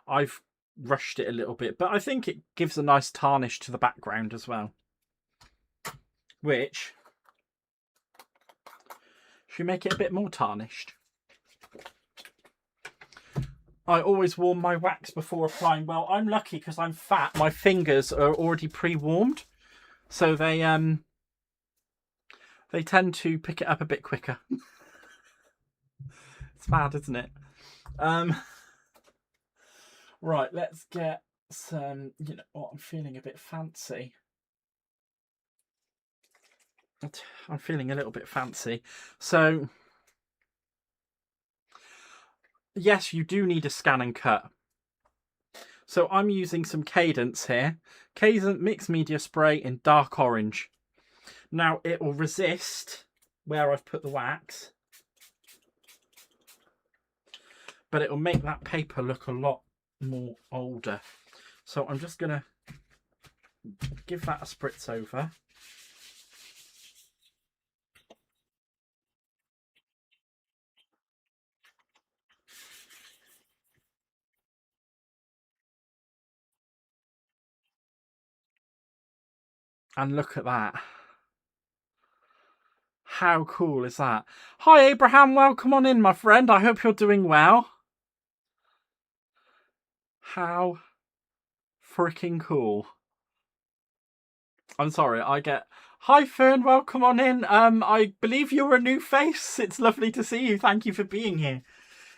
I've rushed it a little bit, but I think it gives a nice tarnish to the background as well, which should make it a bit more tarnished. I always warm my wax before applying. Well, I'm lucky because I'm fat. My fingers are already pre-warmed, so they tend to pick it up a bit quicker. It's bad, isn't it? Right, let's get some, you know what, I'm feeling a bit fancy. I'm feeling a little bit fancy. So, yes, you do need a scan and cut. So I'm using some Cadence here. Cadence Mixed Media Spray in dark orange. Now, it will resist where I've put the wax, but it will make that paper look a lot more older. So I'm just going to give that a spritz over. And look at that. How cool is that? Hi Abraham, welcome on in, my friend. I hope you're doing well. How freaking cool. I'm sorry, I get... Hi Fern, welcome on in. I believe you're a new face. It's lovely to see you. Thank you for being here.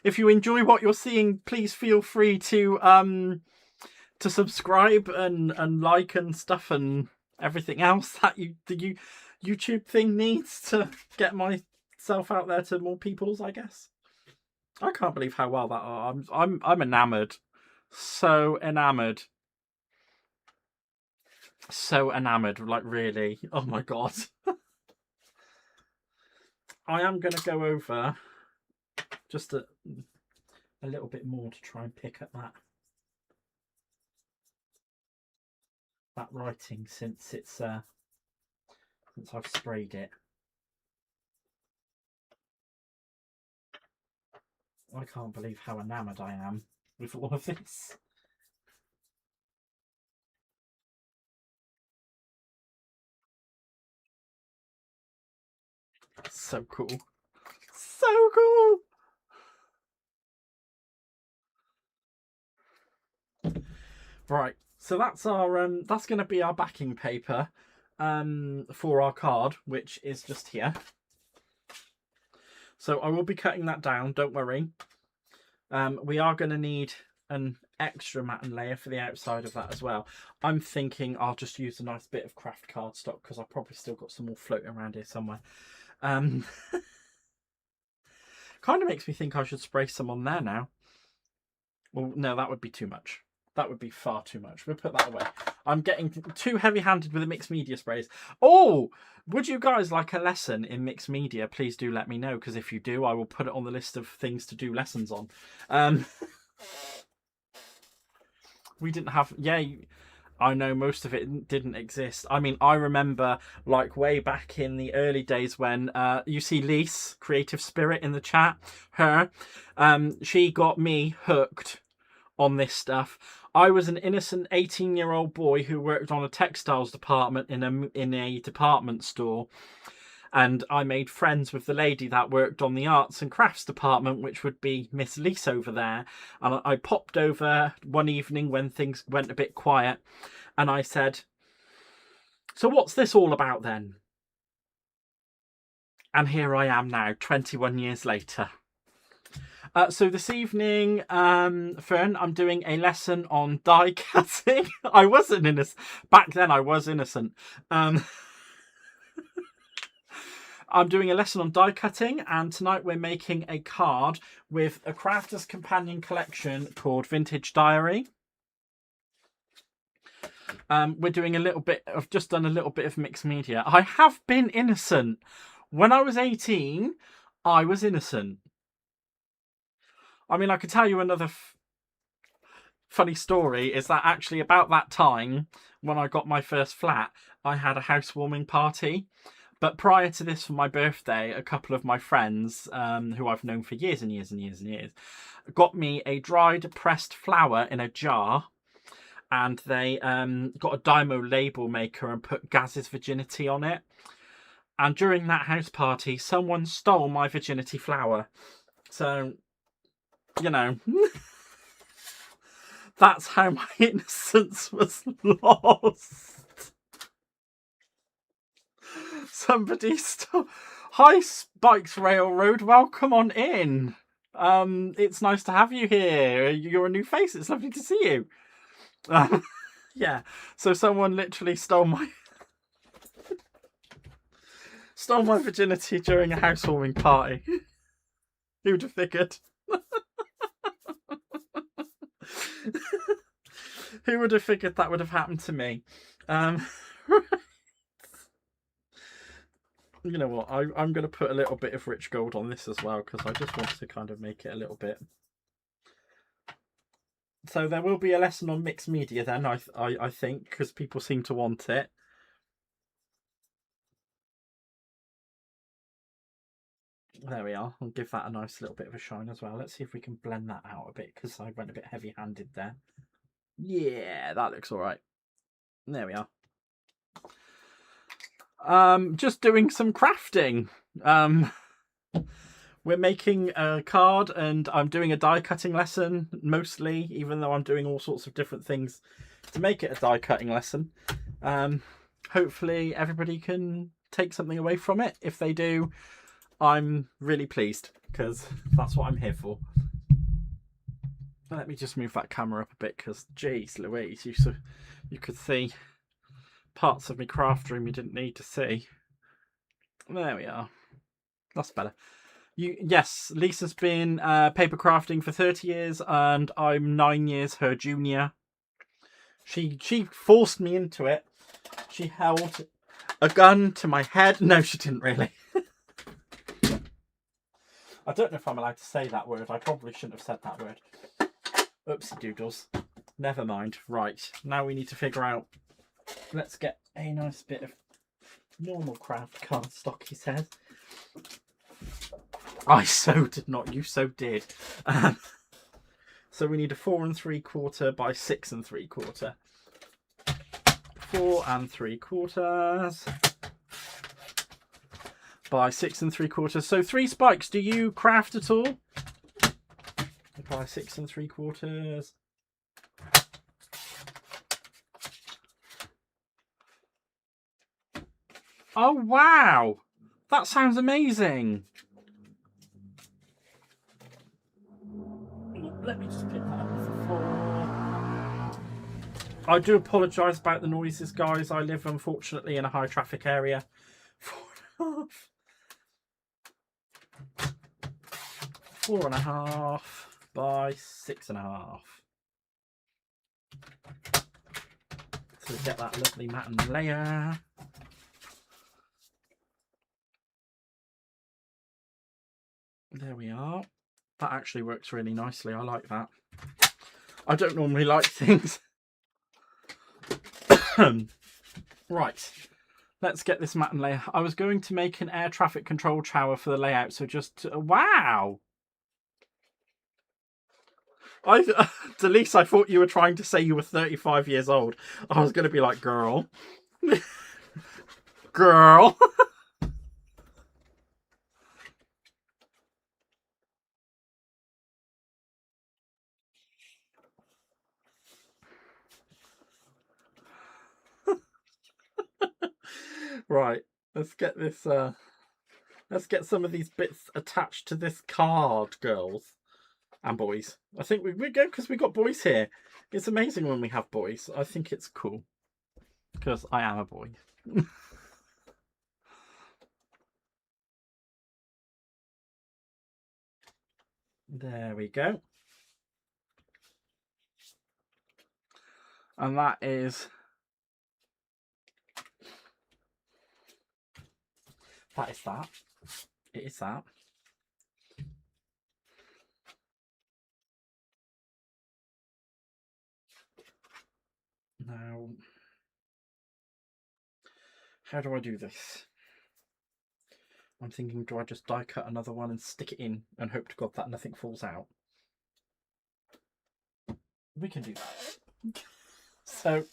If you enjoy what you're seeing, please feel free to subscribe and like and stuff and everything else that the YouTube thing needs to get myself out there to more people's, I guess. I can't believe how well that I'm enamored. So enamored. So enamored, like really. Oh my god. I am going to go over just a little bit more to try and pick up that writing since it's since I've sprayed it. I can't believe how enamored I am with all of this. So cool. So cool. Right, so that's our that's going to be our backing paper for our card, which is just here. So I will be cutting that down, don't worry. We are going to need an extra matte and layer for the outside of that as well. I'm thinking I'll just use a nice bit of craft cardstock because I've probably still got some more floating around here somewhere. Kind of makes me think I should spray some on there now. Well, no, that would be too much. That would be far too much. We'll put that away. I'm getting too heavy-handed with the mixed media sprays. Oh, would you guys like a lesson in mixed media? Please do let me know, because if you do, I will put it on the list of things to do lessons on. We didn't have... Yeah, I know most of it didn't exist. I mean, I remember, like, way back in the early days when you see Lise, Creative Spirit, in the chat. Her. She got me hooked on this stuff. I was an innocent 18-year-old boy who worked on a textiles department in a department store, and I made friends with the lady that worked on the arts and crafts department, which would be Miss Lise over there. And I popped over one evening when things went a bit quiet, and I said, "So what's this all about then?" And here I am now, 21 years later. So this evening, Fern, I'm doing a lesson on die cutting. I wasn't innocent. Back then, I was innocent. I'm doing a lesson on die cutting, and tonight we're making a card with a crafter's companion collection called Vintage Diary. We're doing a little bit of, just done a little bit of mixed media. I have been innocent. When I was 18, I was innocent. I mean, I could tell you another funny story is that actually about that time when I got my first flat, I had a housewarming party. But prior to this, for my birthday, a couple of my friends, who I've known for years and years and years and years, got me a dried pressed flower in a jar. And they got a Dymo label maker and put Gaz's virginity on it. And during that house party, someone stole my virginity flower. So, you know, that's how my innocence was lost. Somebody stole. Hi, Spikes Railroad. Welcome on in. It's nice to have you here. You're a new face. It's lovely to see you. Yeah. So someone literally stole my virginity during a housewarming party. Who'd have figured? Who would have figured that would have happened to me? You know what? I'm going to put a little bit of rich gold on this as well because I just want to kind of make it a little bit. So there will be a lesson on mixed media then, I think, because people seem to want it. There we are. I'll give that a nice little bit of a shine as well. Let's see if we can blend that out a bit because I went a bit heavy-handed there. Yeah, that looks all right. There we are. Just doing some crafting. We're making a card and I'm doing a die cutting lesson mostly, even though I'm doing all sorts of different things to make it a die cutting lesson. Hopefully everybody can take something away from it. If they do, I'm really pleased because that's what I'm here for. Let me just move that camera up a bit because, geez Louise, you could see parts of my craft room you didn't need to see. There we are. That's better. Yes, Lisa's been paper crafting for 30 years and I'm 9 years her junior. She forced me into it. She held a gun to my head. No, she didn't really. I don't know if I'm allowed to say that word. I probably shouldn't have said that word. Oopsie doodles. Never mind. Right, now we need to figure out. Let's get a nice bit of normal craft cardstock, he says. I so did not. You so did. So we need a 4 3/4 by 6 3/4. 4 3/4 by 6 3/4. So 3 spikes. Do you craft at all? By 6 3/4. Oh wow, that sounds amazing. Let me just pick that up off the floor. I do apologise about the noises, guys. I live, unfortunately, in a high traffic area. 4.5. 4.5 by 6.5. So we get that lovely matte layer. There we are. That actually works really nicely. I like that. I don't normally like things. Right. Let's get this matte layer. I was going to make an air traffic control tower for the layout, so just... wow! Delise, I thought you were trying to say you were 35 years old. I was going to be like, girl. Girl. Right, let's get this, let's get some of these bits attached to this card, girls and boys. I think we go because we got boys here. It's amazing when we have boys. I think it's cool because I am a boy. There we go. And that is That is that. It is that. Now, how do I do this? I'm thinking, do I just die cut another one and stick it in and hope to God that nothing falls out? We can do that. So,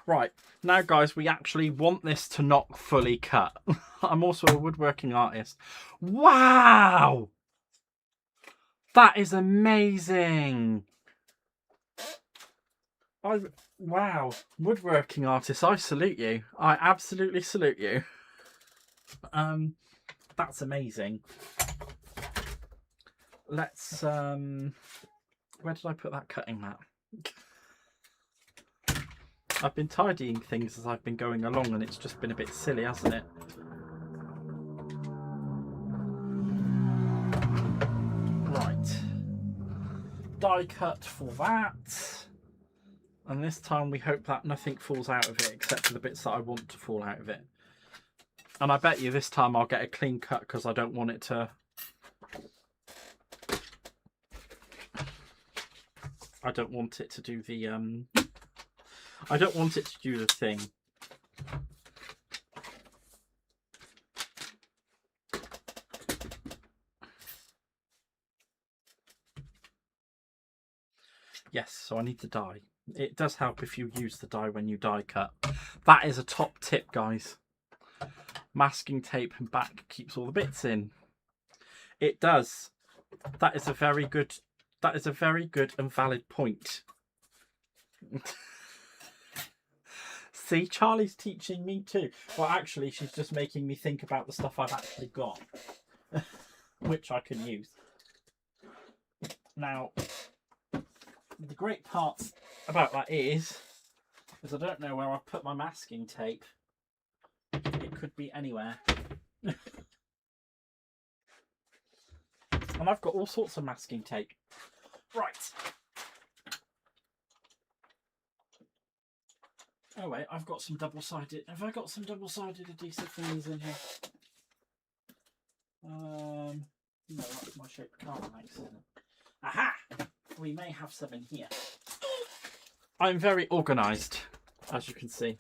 right, now guys, we actually want this to not fully cut. I'm also a woodworking artist. Wow! That is amazing! Wow, woodworking artists, I salute you. I absolutely salute you. That's amazing. Let's where did I put that cutting mat? I've been tidying things as I've been going along and it's just been a bit silly, hasn't it? Right. Die cut for that. And this time we hope that nothing falls out of it except for the bits that I want to fall out of it. And I bet you this time I'll get a clean cut because I don't want it to... I don't want it to do the... I don't want it to do the thing. Yes, so I need the die. It does help if you use the die when you die cut. That is a top tip, guys. Masking tape and back keeps all the bits in. It does. That is a very good and valid point. See, Charlie's teaching me too. Well, actually, she's just making me think about the stuff I've actually got, which I can use. Now, the great part about that is I don't know where I've put my masking tape. It could be anywhere. And I've got all sorts of masking tape. Right. Oh wait, I've got some double-sided. Have I got some double-sided adhesive things in here? No, that's my shaped card makes it. Aha! We may have some in here. I'm very organised, as you can see.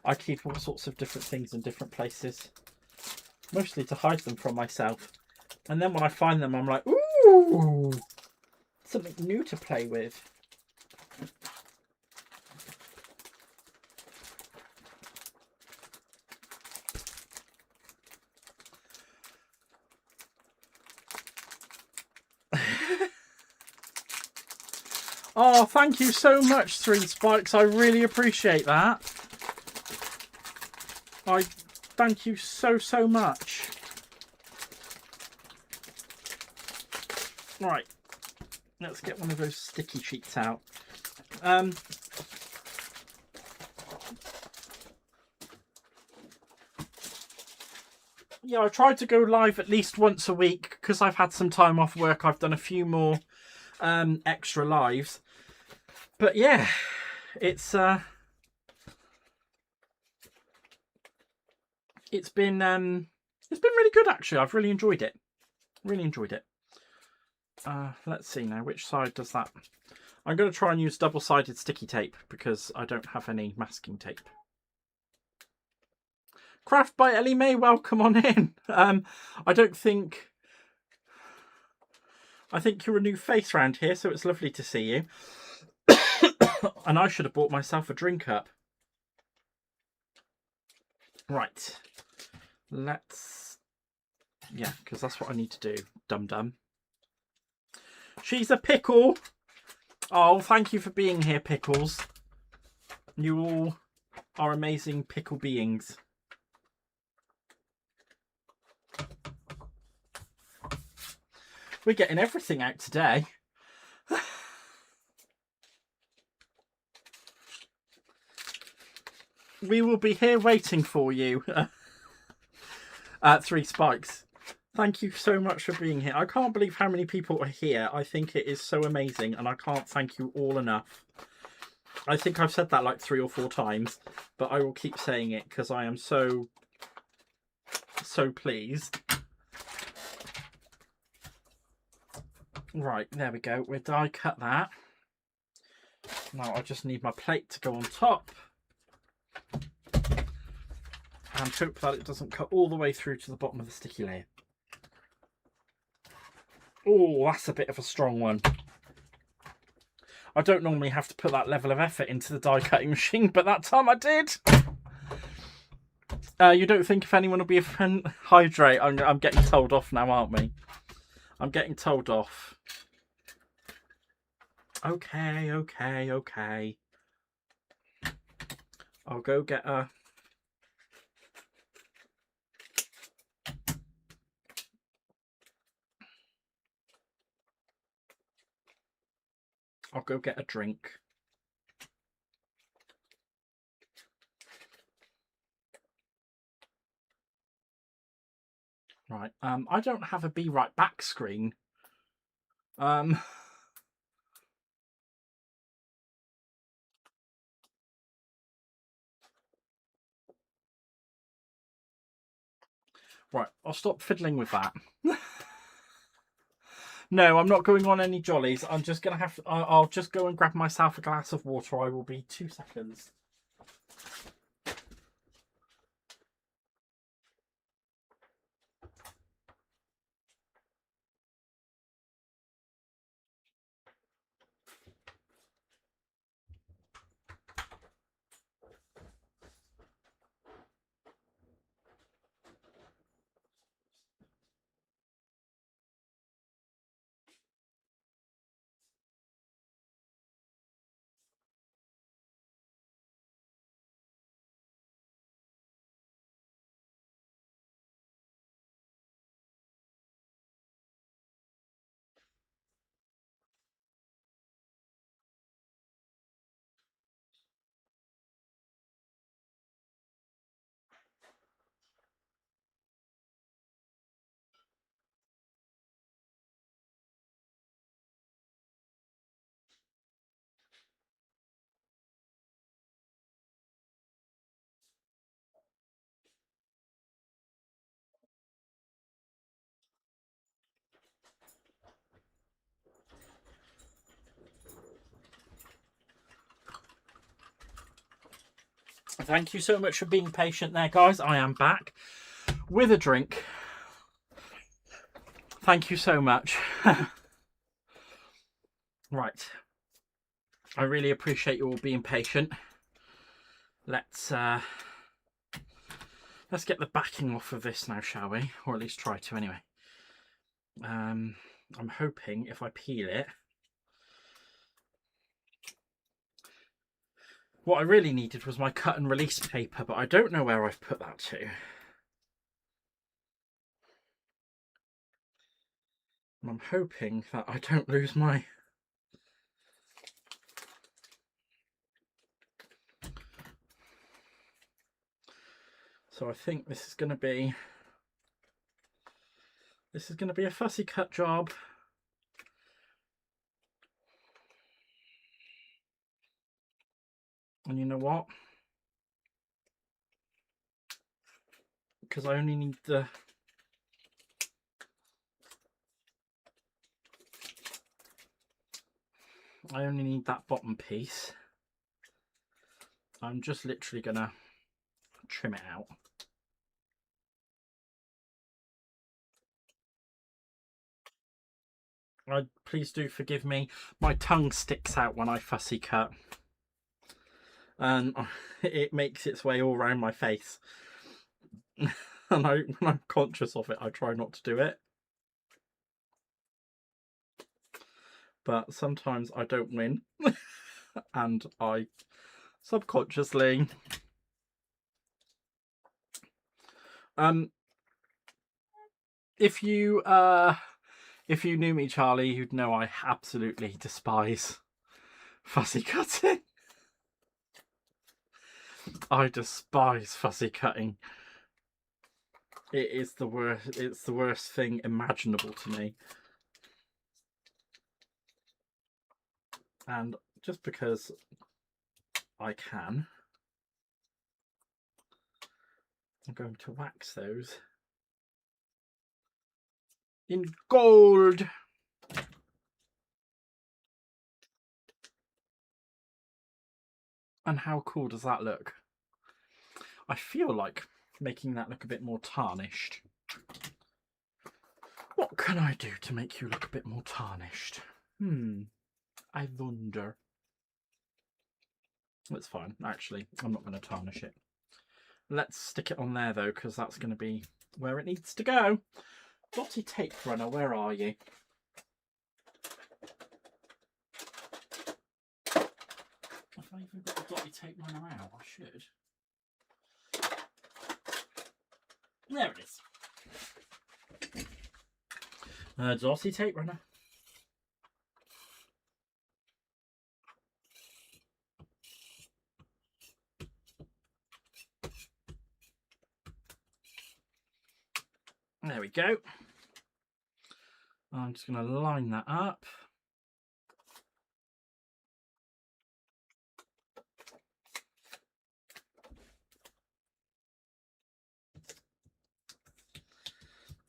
I keep all sorts of different things in different places, mostly to hide them from myself. And then when I find them, I'm like, ooh, something new to play with. Oh, thank you so much, 3 Spikes. I really appreciate that. I thank you so much. Right, let's get one of those sticky sheets out. Yeah, I tried to go live at least once a week because I've had some time off work. I've done a few more extra lives, but yeah, it's been really good actually. I've really enjoyed it. Let's see now, which side does that? I'm going to try and use double-sided sticky tape because I don't have any masking tape. Craft by Ellie Mae, welcome on in. I think you're a new face around here, so it's lovely to see you. And I should have bought myself a drink up. Right. Let's... Yeah, because that's what I need to do. Dum-dum. She's a pickle. Oh, thank you for being here, Pickles. You all are amazing pickle beings. We're getting everything out today. We will be here waiting for you. 3 Spikes. Thank you so much for being here. I can't believe how many people are here. I think it is so amazing and I can't thank you all enough. I think I've said that like 3 or 4 times, but I will keep saying it because I am so so pleased. Right, there we go. We'll die cut that. Now I just need my plate to go on top. And hope that it doesn't cut all the way through to the bottom of the sticky layer. Oh, that's a bit of a strong one. I don't normally have to put that level of effort into the die cutting machine, but that time I did. You don't think if anyone will be a friend? Hydrate. I'm getting told off now, aren't we? I'm getting told off. Okay, okay, okay. I'll go get a... I'll go get a drink. Right. I don't have a be right back screen. Right, I'll stop fiddling with that. No, I'm not going on any jollies. I'm just going to have... I'll just go and grab myself a glass of water. I will be 2 seconds. Thank you so much for being patient there, guys. I am back with a drink. Thank you so much. Right. I really appreciate you all being patient. Let's get the backing off of this now, shall we? Or at least try to anyway. I'm hoping if I peel it... What I really needed was my cut and release paper, but I don't know where I've put that to. And I'm hoping that I don't lose my... So I think this is going to be... This is going to be a fussy cut job. And you know what? Because I only need the... I only need that bottom piece. I'm just literally going to trim it out. Please do forgive me. My tongue sticks out when I fussy cut. And it makes its way all around my face. And when I'm conscious of it, I try not to do it. But sometimes I don't win. And I subconsciously... If you knew me, Charlie, you'd know I absolutely despise fussy cutting. I despise fussy cutting. It is the worst. It's the worst thing imaginable to me. And just because I can, I'm going to wax those in gold. And how cool does that look? I feel like making that look a bit more tarnished. What can I do to make you look a bit more tarnished? I wonder. That's fine, actually. I'm not going to tarnish it. Let's stick it on there, though, because that's going to be where it needs to go. Dotty Tape Runner, where are you? Have I even got the Dotty Tape Runner out? I should. There it is. Dotty Tape Runner. There we go. I'm just going to line that up.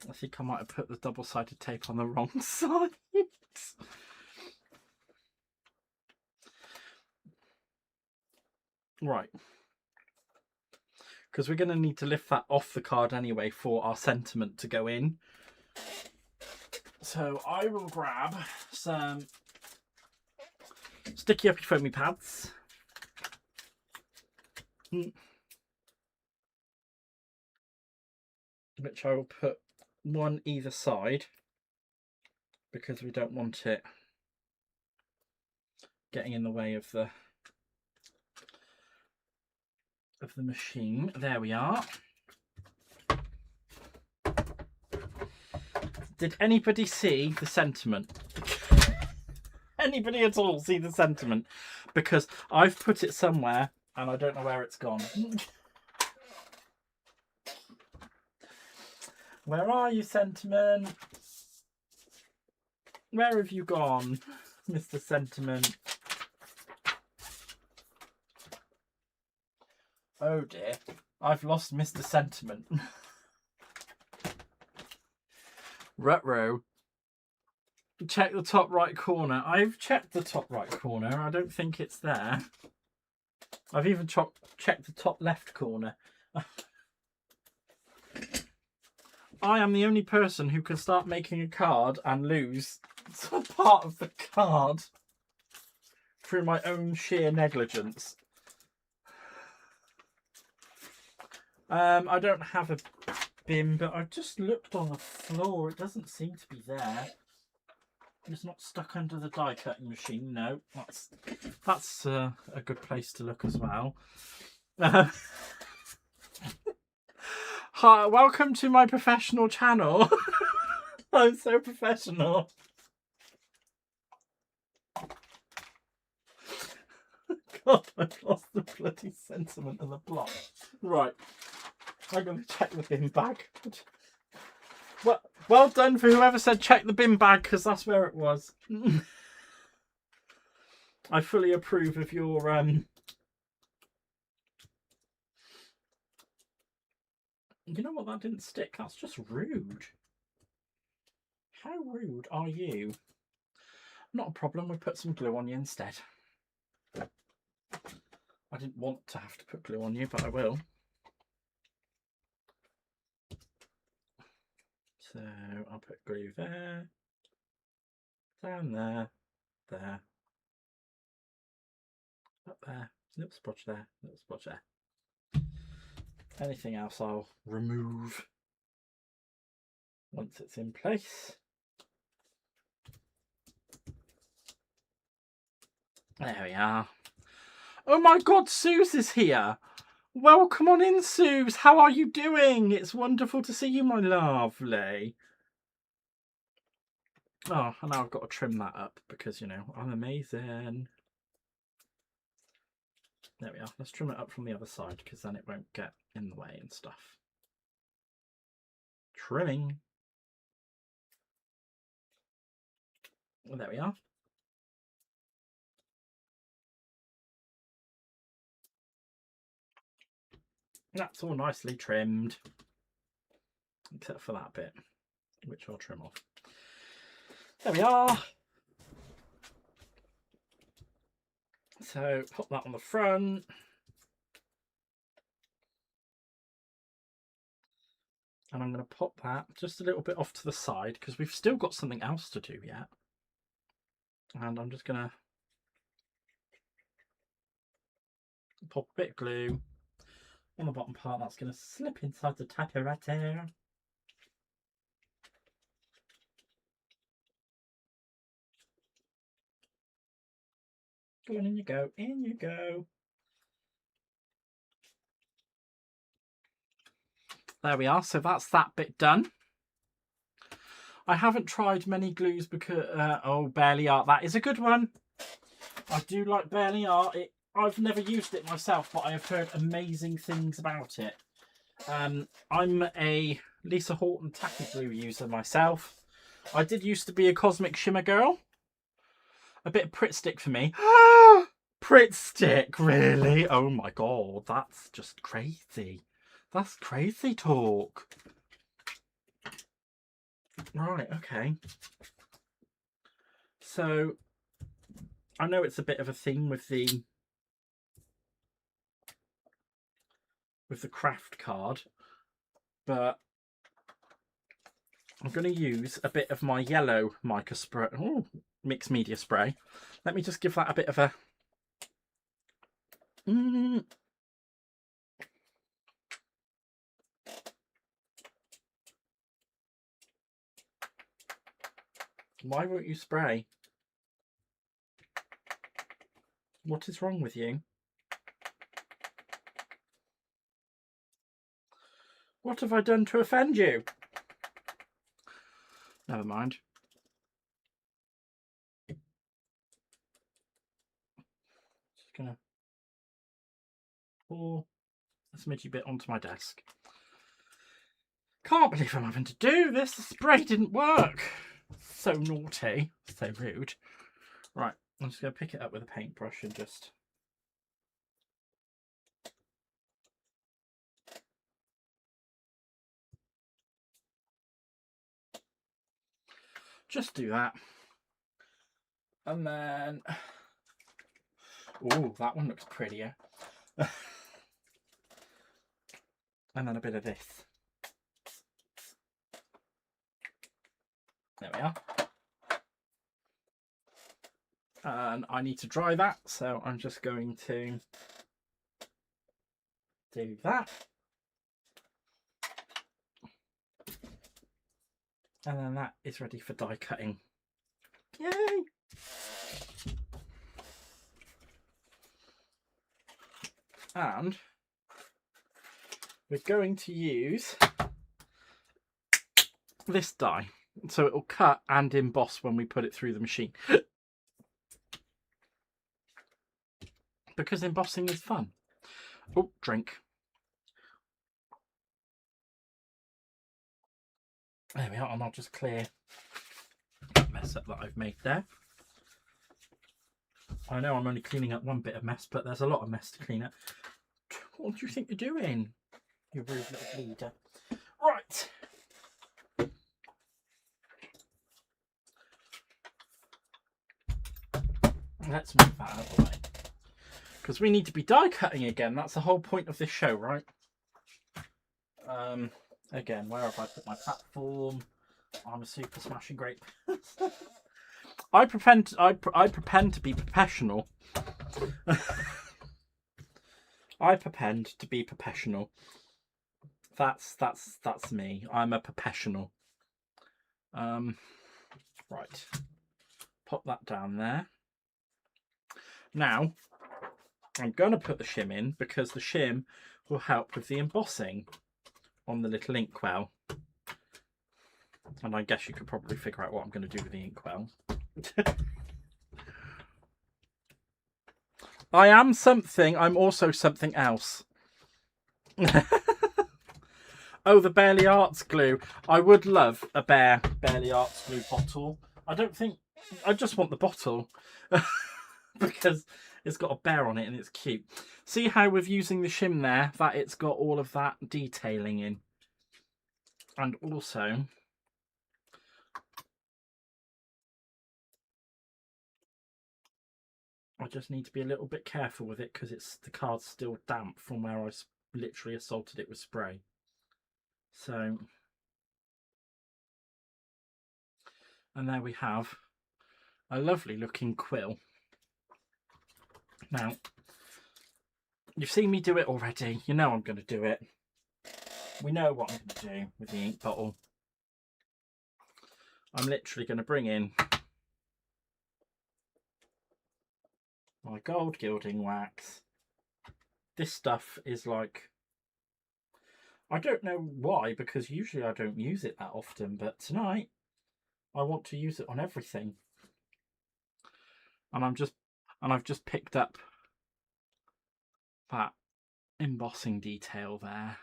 I think I might have put the double-sided tape on the wrong side. Right. Because we're going to need to lift that off the card anyway for our sentiment to go in. So I will grab some sticky uppy foamy pads. Which I will put one either side because we don't want it getting in the way of the machine. There we are. Did anybody see the sentiment? Anybody at all see the sentiment? Because I've put it somewhere and I don't know where it's gone. Where are you, sentiment? Where have you gone, Mr. Sentiment? Oh dear, I've lost Mr. Sentiment. Ruh-roh. Check the top right corner. I've checked the top right corner. I don't think it's there. I've even checked the top left corner. I am the only person who can start making a card and lose part of the card through my own sheer negligence. I don't have a bin, but I've just looked on the floor. It doesn't seem to be there. It's not stuck under the die cutting machine. No, that's a good place to look as well. Hi, welcome to my professional channel. I'm so professional. God, I've lost the bloody sentiment of the plot. Right, I'm going to check the bin bag. Well done for whoever said check the bin bag, because that's where it was. I fully approve of your You know what? That didn't stick. That's just rude. How rude are you? Not a problem. We'll put some glue on you instead. I didn't want to have to put glue on you, but I will. So I'll put glue there, down there, there, up there, little spotch there, little spotch there. Anything else I'll remove once it's in place. There we are. Oh my God, Suze is here. Welcome on in, Suze. How are you doing? It's wonderful to see you, my lovely. Oh, and now I've got to trim that up because, you know, I'm amazing. There we are. Let's trim it up from the other side because then it won't get in the way and stuff. Trimming. Well, there we are. That's all nicely trimmed, except for that bit. which I'll trim off. There we are. So pop that on the front. And I'm going to pop that just a little bit off to the side because we've still got something else to do yet. And I'm just going to pop a bit of glue on the bottom part. That's going to slip inside the typewriter. Go on, in you go, in you go. There we are, so that's that bit done. I haven't tried many glues because, oh, Barely Art, that is a good one. I do like Barely Art. I've never used it myself, but I have heard amazing things about it. I'm a Lisa Horton tacky glue user myself. I did used to be a Cosmic Shimmer girl. A bit of Pritt Stick for me. Pritt Stick, really? Oh my god, that's just crazy. That's crazy talk. Right, okay. So, I know it's a bit of a thing with the craft card, but I'm going to use a bit of my yellow mica spray, mixed media spray. Let me just give that a bit of a... Why won't you spray? What is wrong with you? What have I done to offend you? Never mind. Just gonna pour a smidgy bit onto my desk. Can't believe I'm having to do this. The spray didn't work. So naughty. So rude. Right, I'm just going to pick it up with a paintbrush and just do that. And then... oh, that one looks prettier. And then a bit of this. There we are. And I need to dry that, so I'm just going to do that. And then that is ready for die cutting. Yay! And we're going to use this die, so it will cut and emboss when we put it through the machine. Because embossing is fun. Oh, drink. There we are, and I'll just clear that mess up that I've made there. I know I'm only cleaning up one bit of mess, but there's a lot of mess to clean up. What do you think you're doing, you rude little bleeder? Right. Let's move that out of the way. Because we need to be die cutting again. That's the whole point of this show, right? Again, where have I put my platform? I'm a super smashing great. I pretend to be professional. I pretend to be professional. That's me. I'm a professional. Right. Pop that down there. Now, I'm going to put the shim in because the shim will help with the embossing on the little inkwell. And I guess you could probably figure out what I'm going to do with the inkwell. I am something, I'm also something else. Oh, the Barely Arts glue. I would love a Barely Arts glue bottle. I just want the bottle. Because it's got a bear on it and it's cute. See how with using the shim there, that it's got all of that detailing in. And also, I just need to be a little bit careful with it because the card's still damp from where I literally assaulted it with spray. So, and there we have a lovely looking quill. Now, you've seen me do it already. You know I'm going to do it. We know what I'm going to do with the ink bottle. I'm literally going to bring in my gold gilding wax. This stuff is like, I don't know why, because usually I don't use it that often, but tonight I want to use it on everything. And I've just picked up that embossing detail there,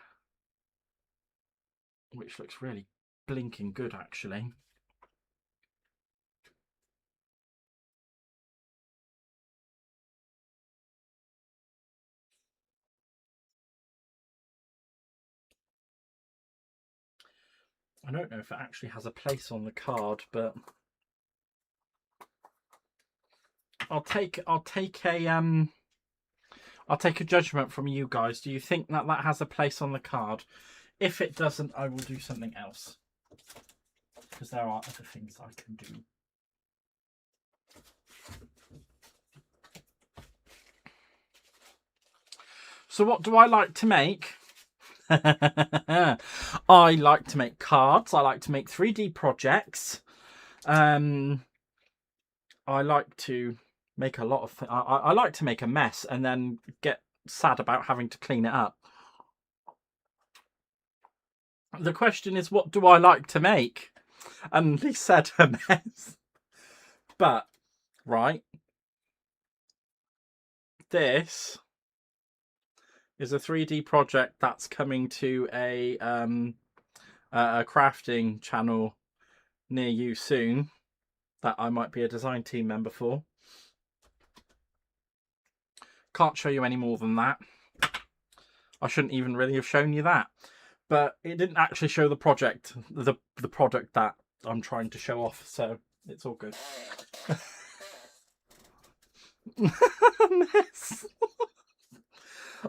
which looks really blinking good actually. I don't know if it actually has a place on the card, but I'll take a judgment from you guys. Do you think that has a place on the card? If it doesn't, I will do something else, because there are other things I can do. So what do I like to make? I like to make cards. I like to make 3D projects. I like to make a lot of I like to make a mess and then get sad about having to clean it up. The question is, what do I like to make? And he said a mess. But, right, this is a 3D project that's coming to a crafting channel near you soon that I might be a design team member for. Can't show you any more than that. I shouldn't even really have shown you that. But it didn't actually show the project, the product that I'm trying to show off, so it's all good. Mess.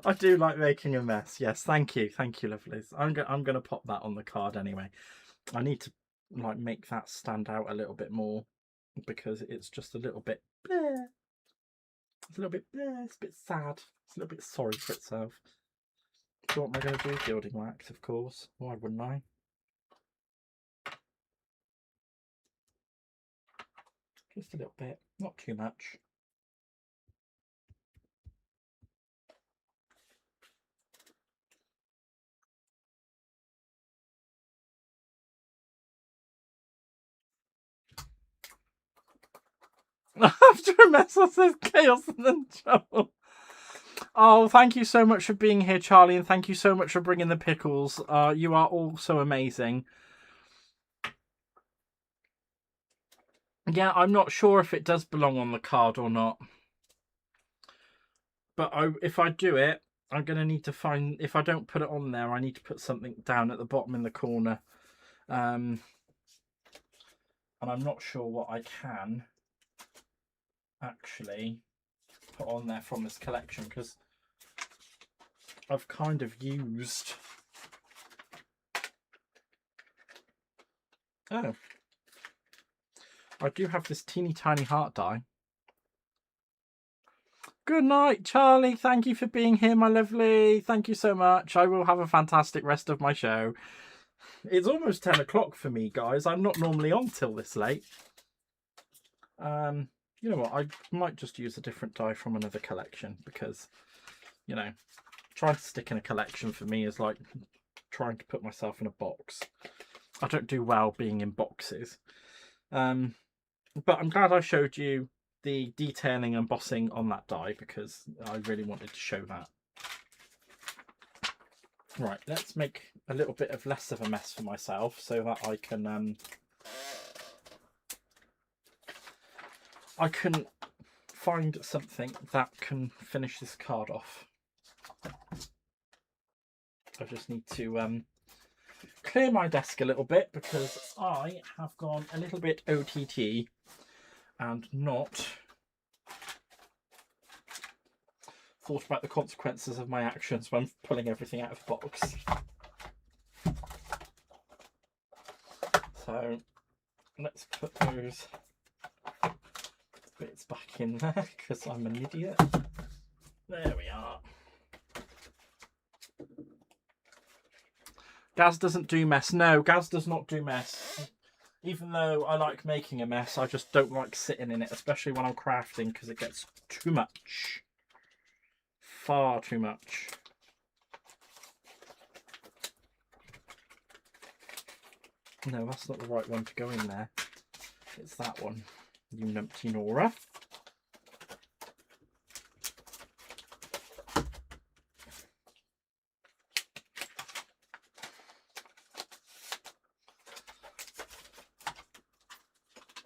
I do like making a mess. Yes, thank you, lovelies. I'm gonna pop that on the card anyway. I need to like make that stand out a little bit more because it's just a little bit bleh. It's a little bit bleh. It's a bit sad. It's a little bit sorry for itself. So what am I going to do? Gilding wax, of course. Why wouldn't I? Just a little bit, not too much. After a mess, there's chaos and then trouble. Oh, thank you so much for being here, Charlie, and thank you so much for bringing the pickles. You are all so amazing. Yeah, I'm not sure if it does belong on the card or not. But if I do it, I'm going to need to find... If I don't put it on there, I need to put something down at the bottom in the corner. And I'm not sure what I can actually put on there from this collection, because I've kind of used... Oh. I do have this teeny tiny heart die. Good night, Charlie. Thank you for being here, my lovely. Thank you so much. I will have a fantastic rest of my show. It's almost 10 o'clock for me, guys. I'm not normally on till this late. You know what? I might just use a different die from another collection because, you know, trying to stick in a collection for me is like trying to put myself in a box. I don't do well being in boxes. But I'm glad I showed you the detailing and embossing on that die because I really wanted to show that. Right, let's make a little bit of less of a mess for myself so that I can find something that can finish this card off. I just need to clear my desk a little bit because I have gone a little bit OTT and not thought about the consequences of my actions when pulling everything out of the box. So let's put those bits back in there because I'm an idiot. There we are. Gaz doesn't do mess. No, Gaz does not do mess. Even though I like making a mess, I just don't like sitting in it, especially when I'm crafting, because it gets too much. Far too much. No, that's not the right one to go in there. It's that one, you numpty Nora.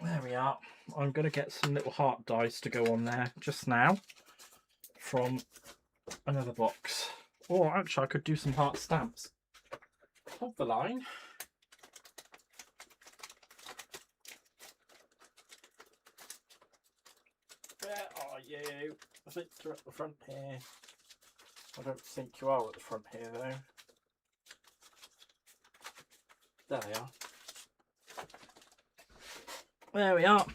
There we are. I'm going to get some little heart dies to go on there just now from another box. Or actually I could do some heart stamps. Hold the line. Where are you? I think you're at the front here. I don't think you are at the front here though. There they are. There we are.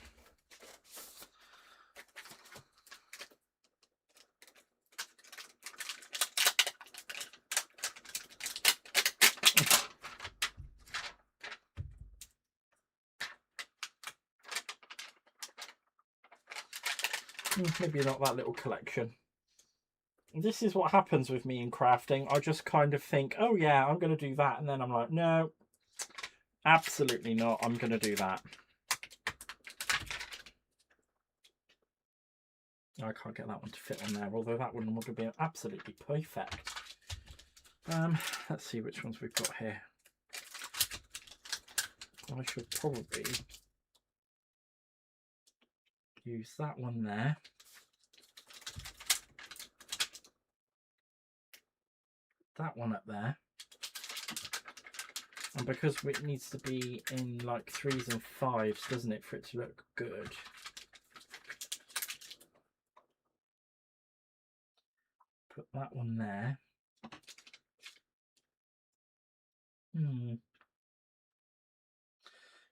Maybe not that little collection. This is what happens with me in crafting. I just kind of think, oh yeah, I'm going to do that. And then I'm like, no, absolutely not. I'm going to do that. I can't get that one to fit on there, although that one would be absolutely perfect. Let's see which ones we've got here. I should probably use that one there. That one up there. And because it needs to be in like 3s and 5s, doesn't it, for it to look good? Put that one there.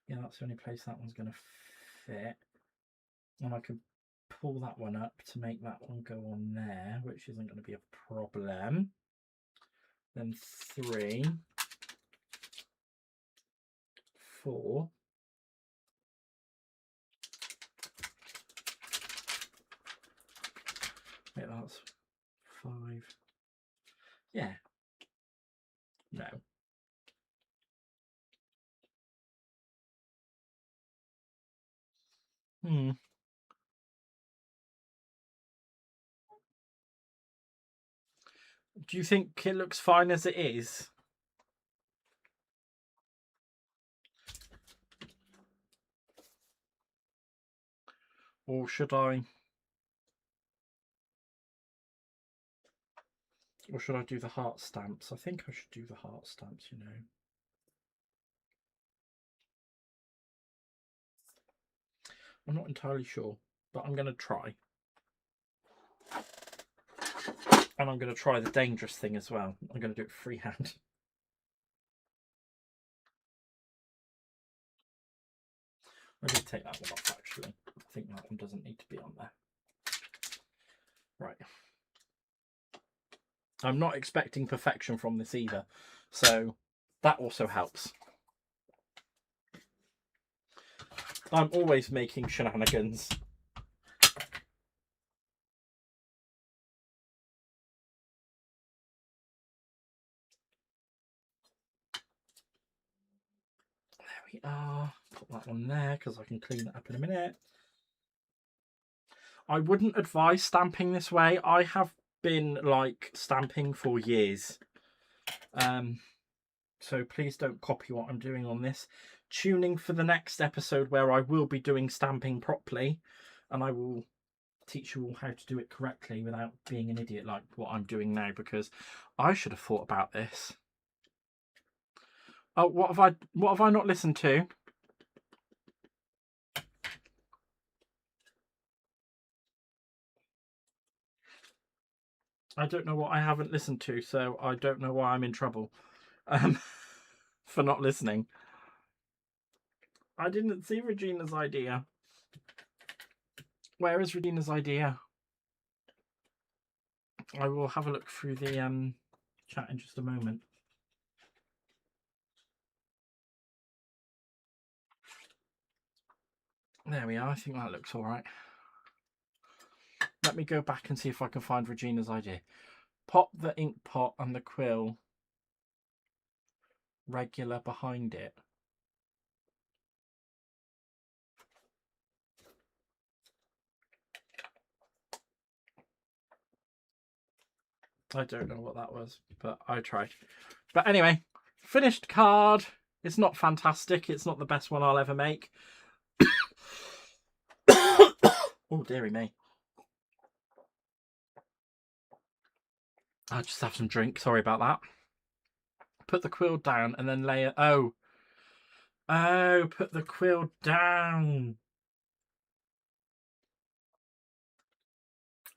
Yeah, that's the only place that one's going to fit. And I could pull that one up to make that one go on there, which isn't going to be a problem. Then 3, 4. Wait, that's 5. Yeah. No. Do you think it looks fine as it is? Or should I? Or should I do the heart stamps? I think I should do the heart stamps, you know. I'm not entirely sure, but I'm going to try. And I'm going to try the dangerous thing as well. I'm going to do it freehand. I'm going to take that one off, actually. I think that one doesn't need to be on there. Right. I'm not expecting perfection from this either, so that also helps. I'm always making shenanigans. There we are. Put that one there because I can clean it up in a minute. I wouldn't advise stamping this way. I have been like stamping for years. So please don't copy what I'm doing on this. Tuning for the next episode where I will be doing stamping properly and I will teach you all how to do it correctly without being an idiot like what I'm doing now, because I should have thought about this. Oh, what have I not listened to? I don't know what I haven't listened to, so I don't know why I'm in trouble for not listening. I didn't see Regina's idea. Where is Regina's idea? I will have a look through the chat in just a moment. There we are. I think that looks all right. Let me go back and see if I can find Regina's idea. Pop the ink pot and the quill regular behind it. I don't know what that was, but I tried. But anyway, finished card. It's not fantastic. It's not the best one I'll ever make. Oh, dearie me. I'll just have some drink. Sorry about that. Put the quill down and then layer. Oh, put the quill down.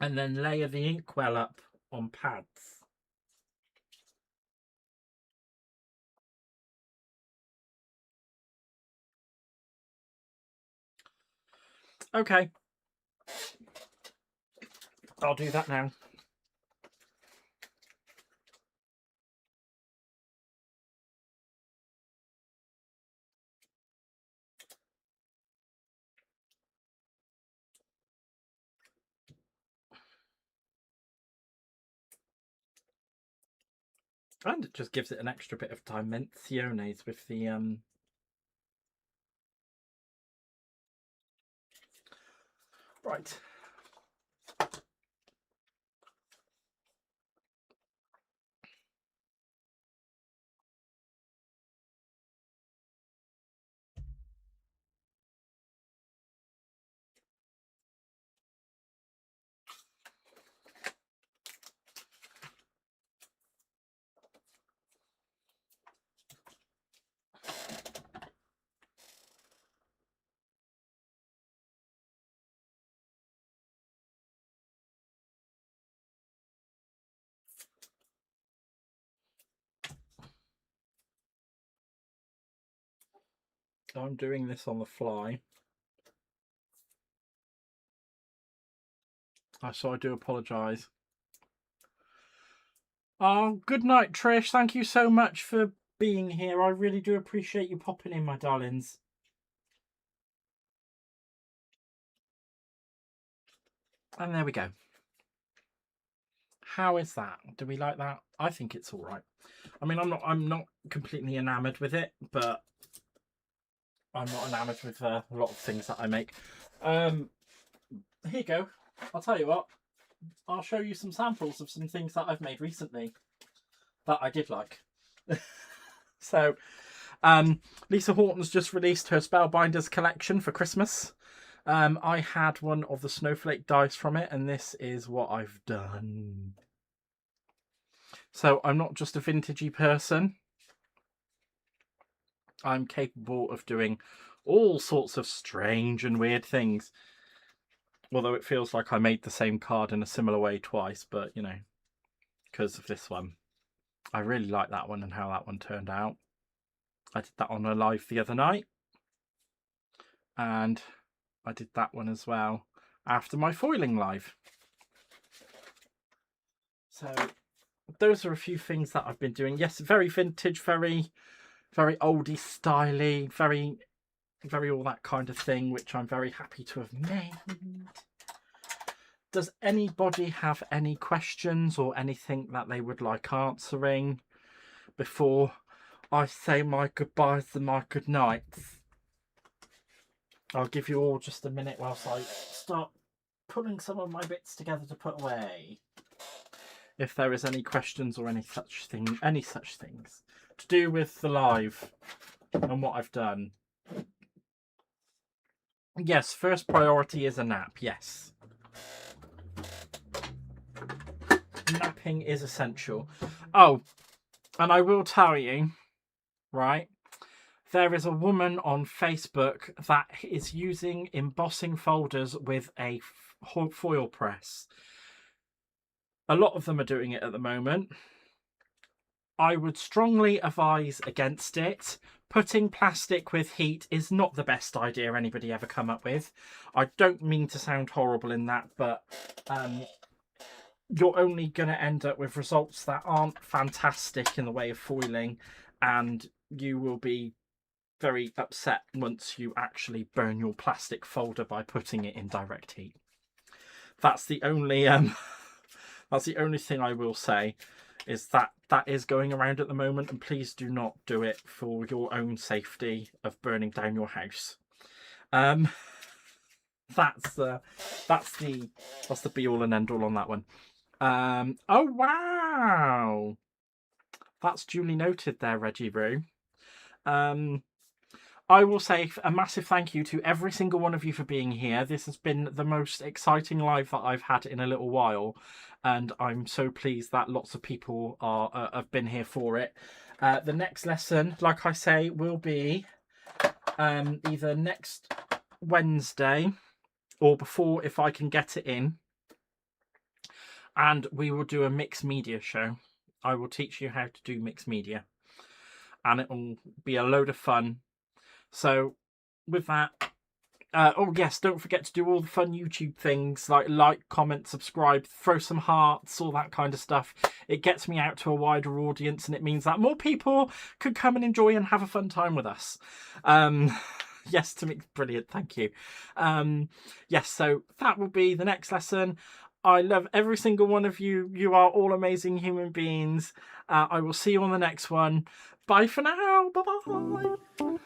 And then layer the inkwell up on pads. Okay. I'll do that now. And it just gives it an extra bit of dimensiones with the right. I'm doing this on the fly. So I do apologise. Oh, good night, Trish. Thank you so much for being here. I really do appreciate you popping in, my darlings. And there we go. How is that? Do we like that? I think it's all right. I mean, I'm not completely enamoured with it, but I'm not enamoured with a lot of things that I make. Here you go. I'll tell you what. I'll show you some samples of some things that I've made recently that I did like. So, Lisa Horton's just released her Spellbinders collection for Christmas. I had one of the snowflake dice from it, and this is what I've done. So I'm not just a vintagey person. I'm capable of doing all sorts of strange and weird things. Although it feels like I made the same card in a similar way twice, but you know, because of this one. I really like that one and how that one turned out. I did that on a live the other night. And I did that one as well after my foiling live. So those are a few things that I've been doing. Yes, very vintage, very oldie styly, very all that kind of thing, which I'm very happy to have made. Does anybody have any questions or anything that they would like answering before I say my goodbyes and my good nights? I'll give you all just a minute whilst I start putting some of my bits together to put away. If there is any questions or any such things to do with the live and what I've done. Yes, first priority is a nap, yes. Napping is essential. Oh, and I will tell you, right, there is a woman on Facebook that is using embossing folders with a foil press. A lot of them are doing it at the moment. I would strongly advise against it. Putting plastic with heat is not the best idea anybody ever come up with. I don't mean to sound horrible in that, but you're only going to end up with results that aren't fantastic in the way of foiling, and you will be very upset once you actually burn your plastic folder by putting it in direct heat. That's the only that's the only thing I will say, is that is going around at the moment, and please do not do it for your own safety of burning down your house. That's the be all and end all on that one. Oh wow, that's duly noted there, Reggie Roo. I will say a massive thank you to every single one of you for being here. This has been the most exciting live that I've had in a little while, and I'm so pleased that lots of people have been here for it. The next lesson, like I say, will be either next Wednesday or before, if I can get it in, and we will do a mixed media show. I will teach you how to do mixed media, and it will be a load of fun. So with that, oh yes, don't forget to do all the fun YouTube things like, comment, subscribe, throw some hearts, all that kind of stuff. It gets me out to a wider audience, and it means that more people could come and enjoy and have a fun time with us. Yes, to me, brilliant, thank you. Yes, so that will be the next lesson. I love every single one of you. You are all amazing human beings. I will see you on the next one. Bye for now. Bye-bye.